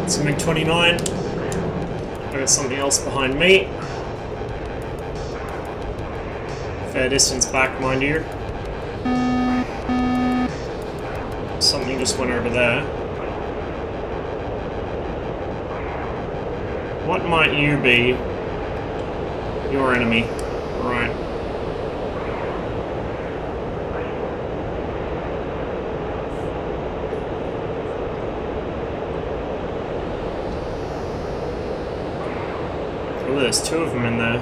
It's a MiG-29. I got something else behind me. Fair distance back, mind you. Something just went over there. What might you be? Your enemy. Right. Oh, there's two of them in there.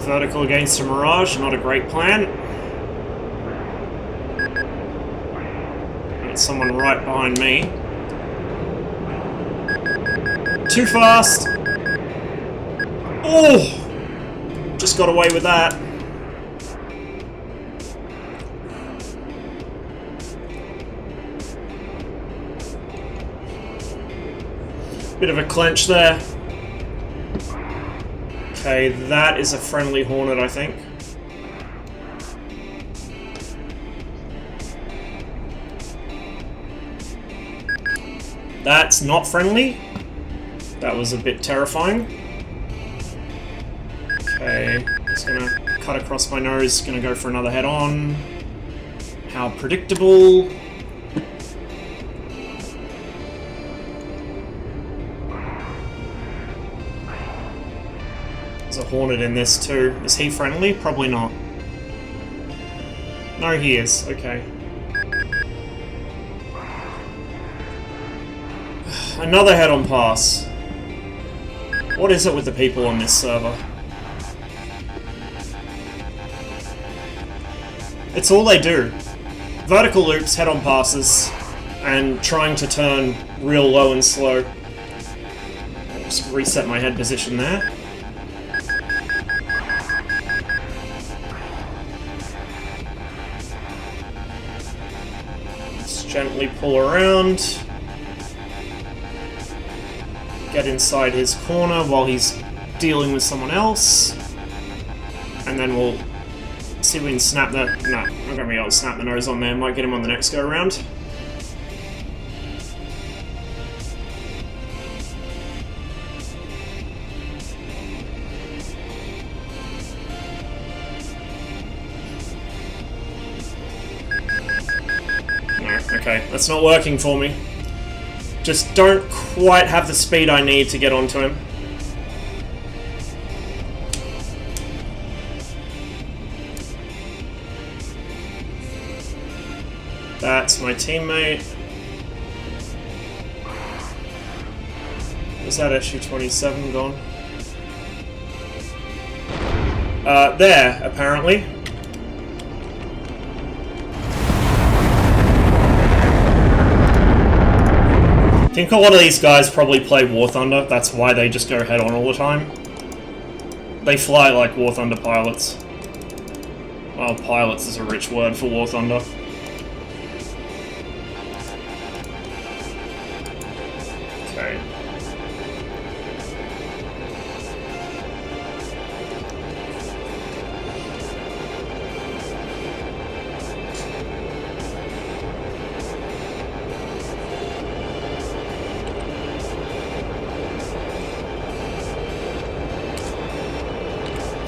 Vertical against a Mirage, not a great plan. Got someone right behind me. Too fast! Oh! Just got away with that. Bit of a clench there. Okay, that is a friendly Hornet, I think. That's not friendly. That was a bit terrifying. Okay, just gonna cut across my nose, gonna go for another head-on. How predictable. There's a Hornet in this too. Is he friendly? Probably not. No, he is. Okay. Another head-on pass. What is it with the people on this server? It's all they do. Vertical loops, head-on passes, and trying to turn real low and slow. Just reset my head position there. Gently pull around. Get inside his corner while he's dealing with someone else. And then we'll see if we can snap that. No, I'm not going to be able to snap the nose on there. Might get him on the next go around. Okay, that's not working for me. Just don't quite have the speed I need to get onto him. That's my teammate. Is that SU-27 gone? There, apparently. I think a lot of these guys probably play War Thunder, that's why they just go head-on all the time. They fly like War Thunder pilots. Well, pilots is a rich word for War Thunder. Okay.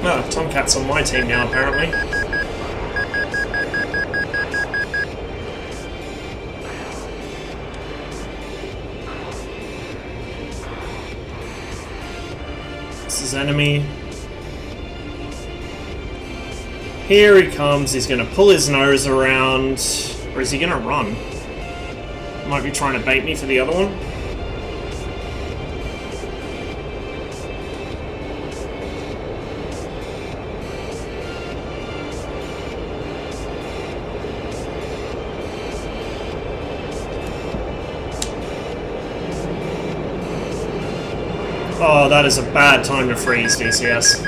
Oh, Tomcat's on my team now, apparently. This is enemy. Here he comes, he's gonna pull his nose around. Or is he gonna run? Might be trying to bait me for the other one. Oh, that is a bad time to freeze, DCS.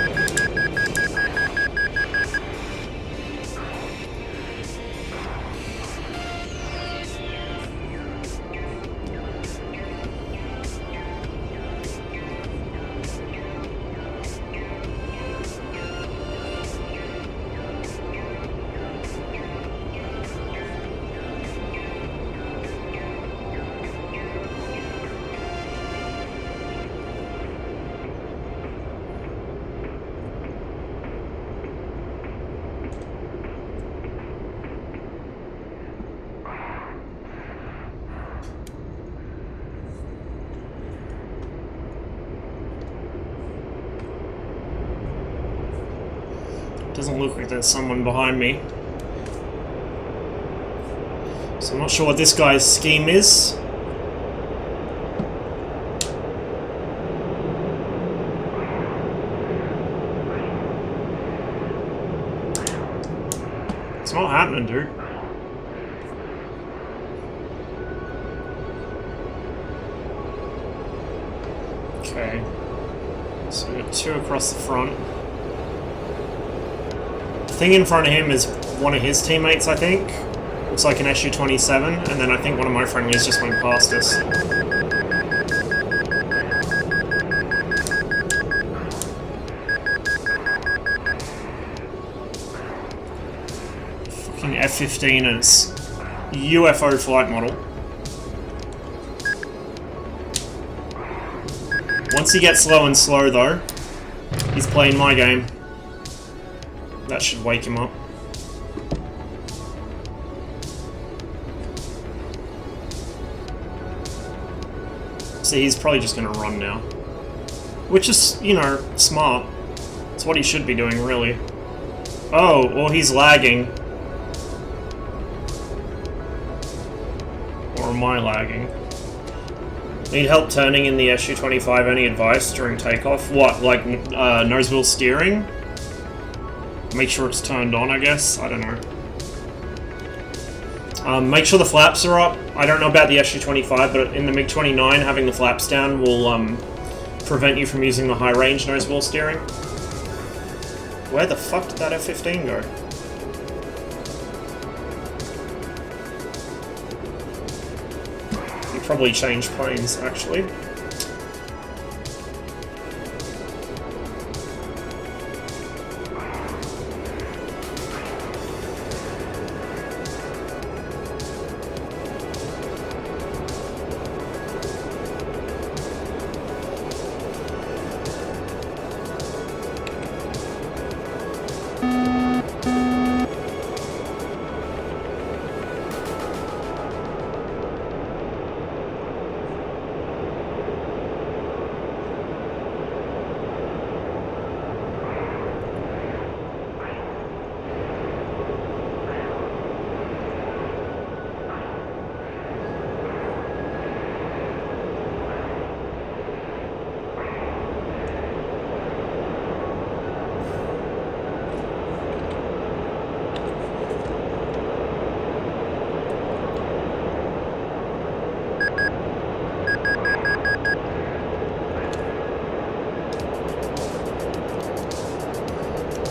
Doesn't look like there's someone behind me. So I'm not sure what this guy's scheme is. It's not happening, dude. Okay. So we got two across the front. The thing in front of him is one of his teammates, I think. Looks like an SU-27, and then I think one of my friendlies just went past us. Fucking F-15 is UFO flight model. Once he gets low and slow, though, he's playing my game. That should wake him up. See, he's probably just gonna run now. Which is, you know, smart. It's what he should be doing, really. Oh, well, he's lagging. Or am I lagging? Need help turning in the SU-25? Any advice during takeoff? What, like, nose wheel steering? Make sure it's turned on, I guess. I don't know. Make sure the flaps are up. I don't know about the SU-25, but in the MiG-29, having the flaps down will prevent you from using the high-range nose wheel steering. Where the fuck did that F-15 go? You probably changed planes, actually.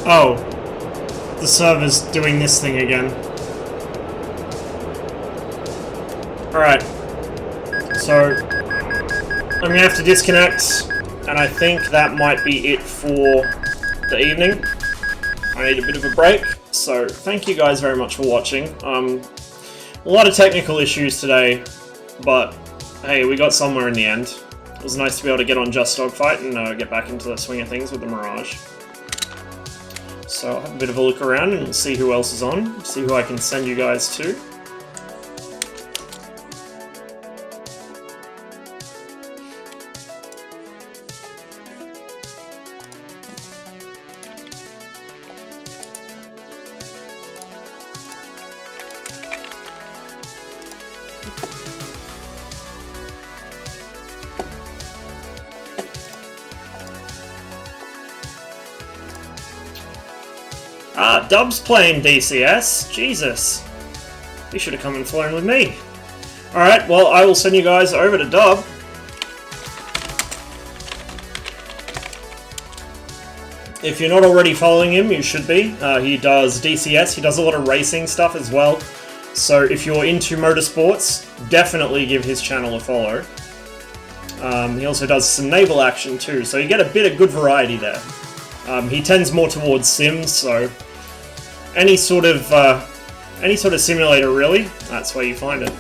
Oh. The server's doing this thing again. Alright. So, I'm gonna have to disconnect, and I think that might be it for the evening. I need a bit of a break, so thank you guys very much for watching. A lot of technical issues today, but hey, we got somewhere in the end. It was nice to be able to get on Just Dogfight and get back into the swing of things with the Mirage. So I'll have a bit of a look around and see who else is on, see who I can send you guys to. Ah, Dub's playing DCS. Jesus. He should have come and flown with me. Alright, well, I will send you guys over to Dub. If you're not already following him, you should be. He does DCS. He does a lot of racing stuff as well. So if you're into motorsports, definitely give his channel a follow. He also does some naval action too, so you get a bit of good variety there. He tends more towards sims, so any sort of simulator really, that's where you find it.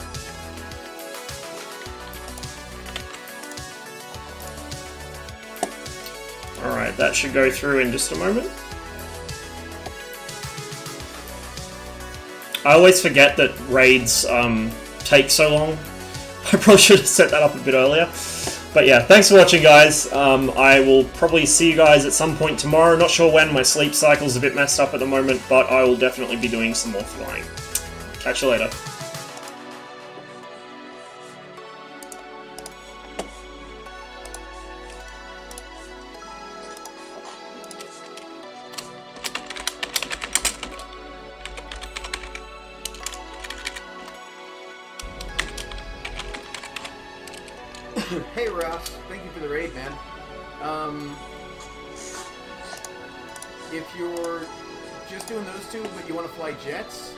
Alright, that should go through in just a moment. I always forget that raids take so long. I probably should have set that up a bit earlier. But yeah, thanks for watching, guys. I will probably see you guys at some point tomorrow. Not sure when. My sleep cycle's a bit messed up at the moment, but I will definitely be doing some more flying. Catch you later. Hey Ross, thank you for the raid, man. If you're just doing those two, but you want to fly jets,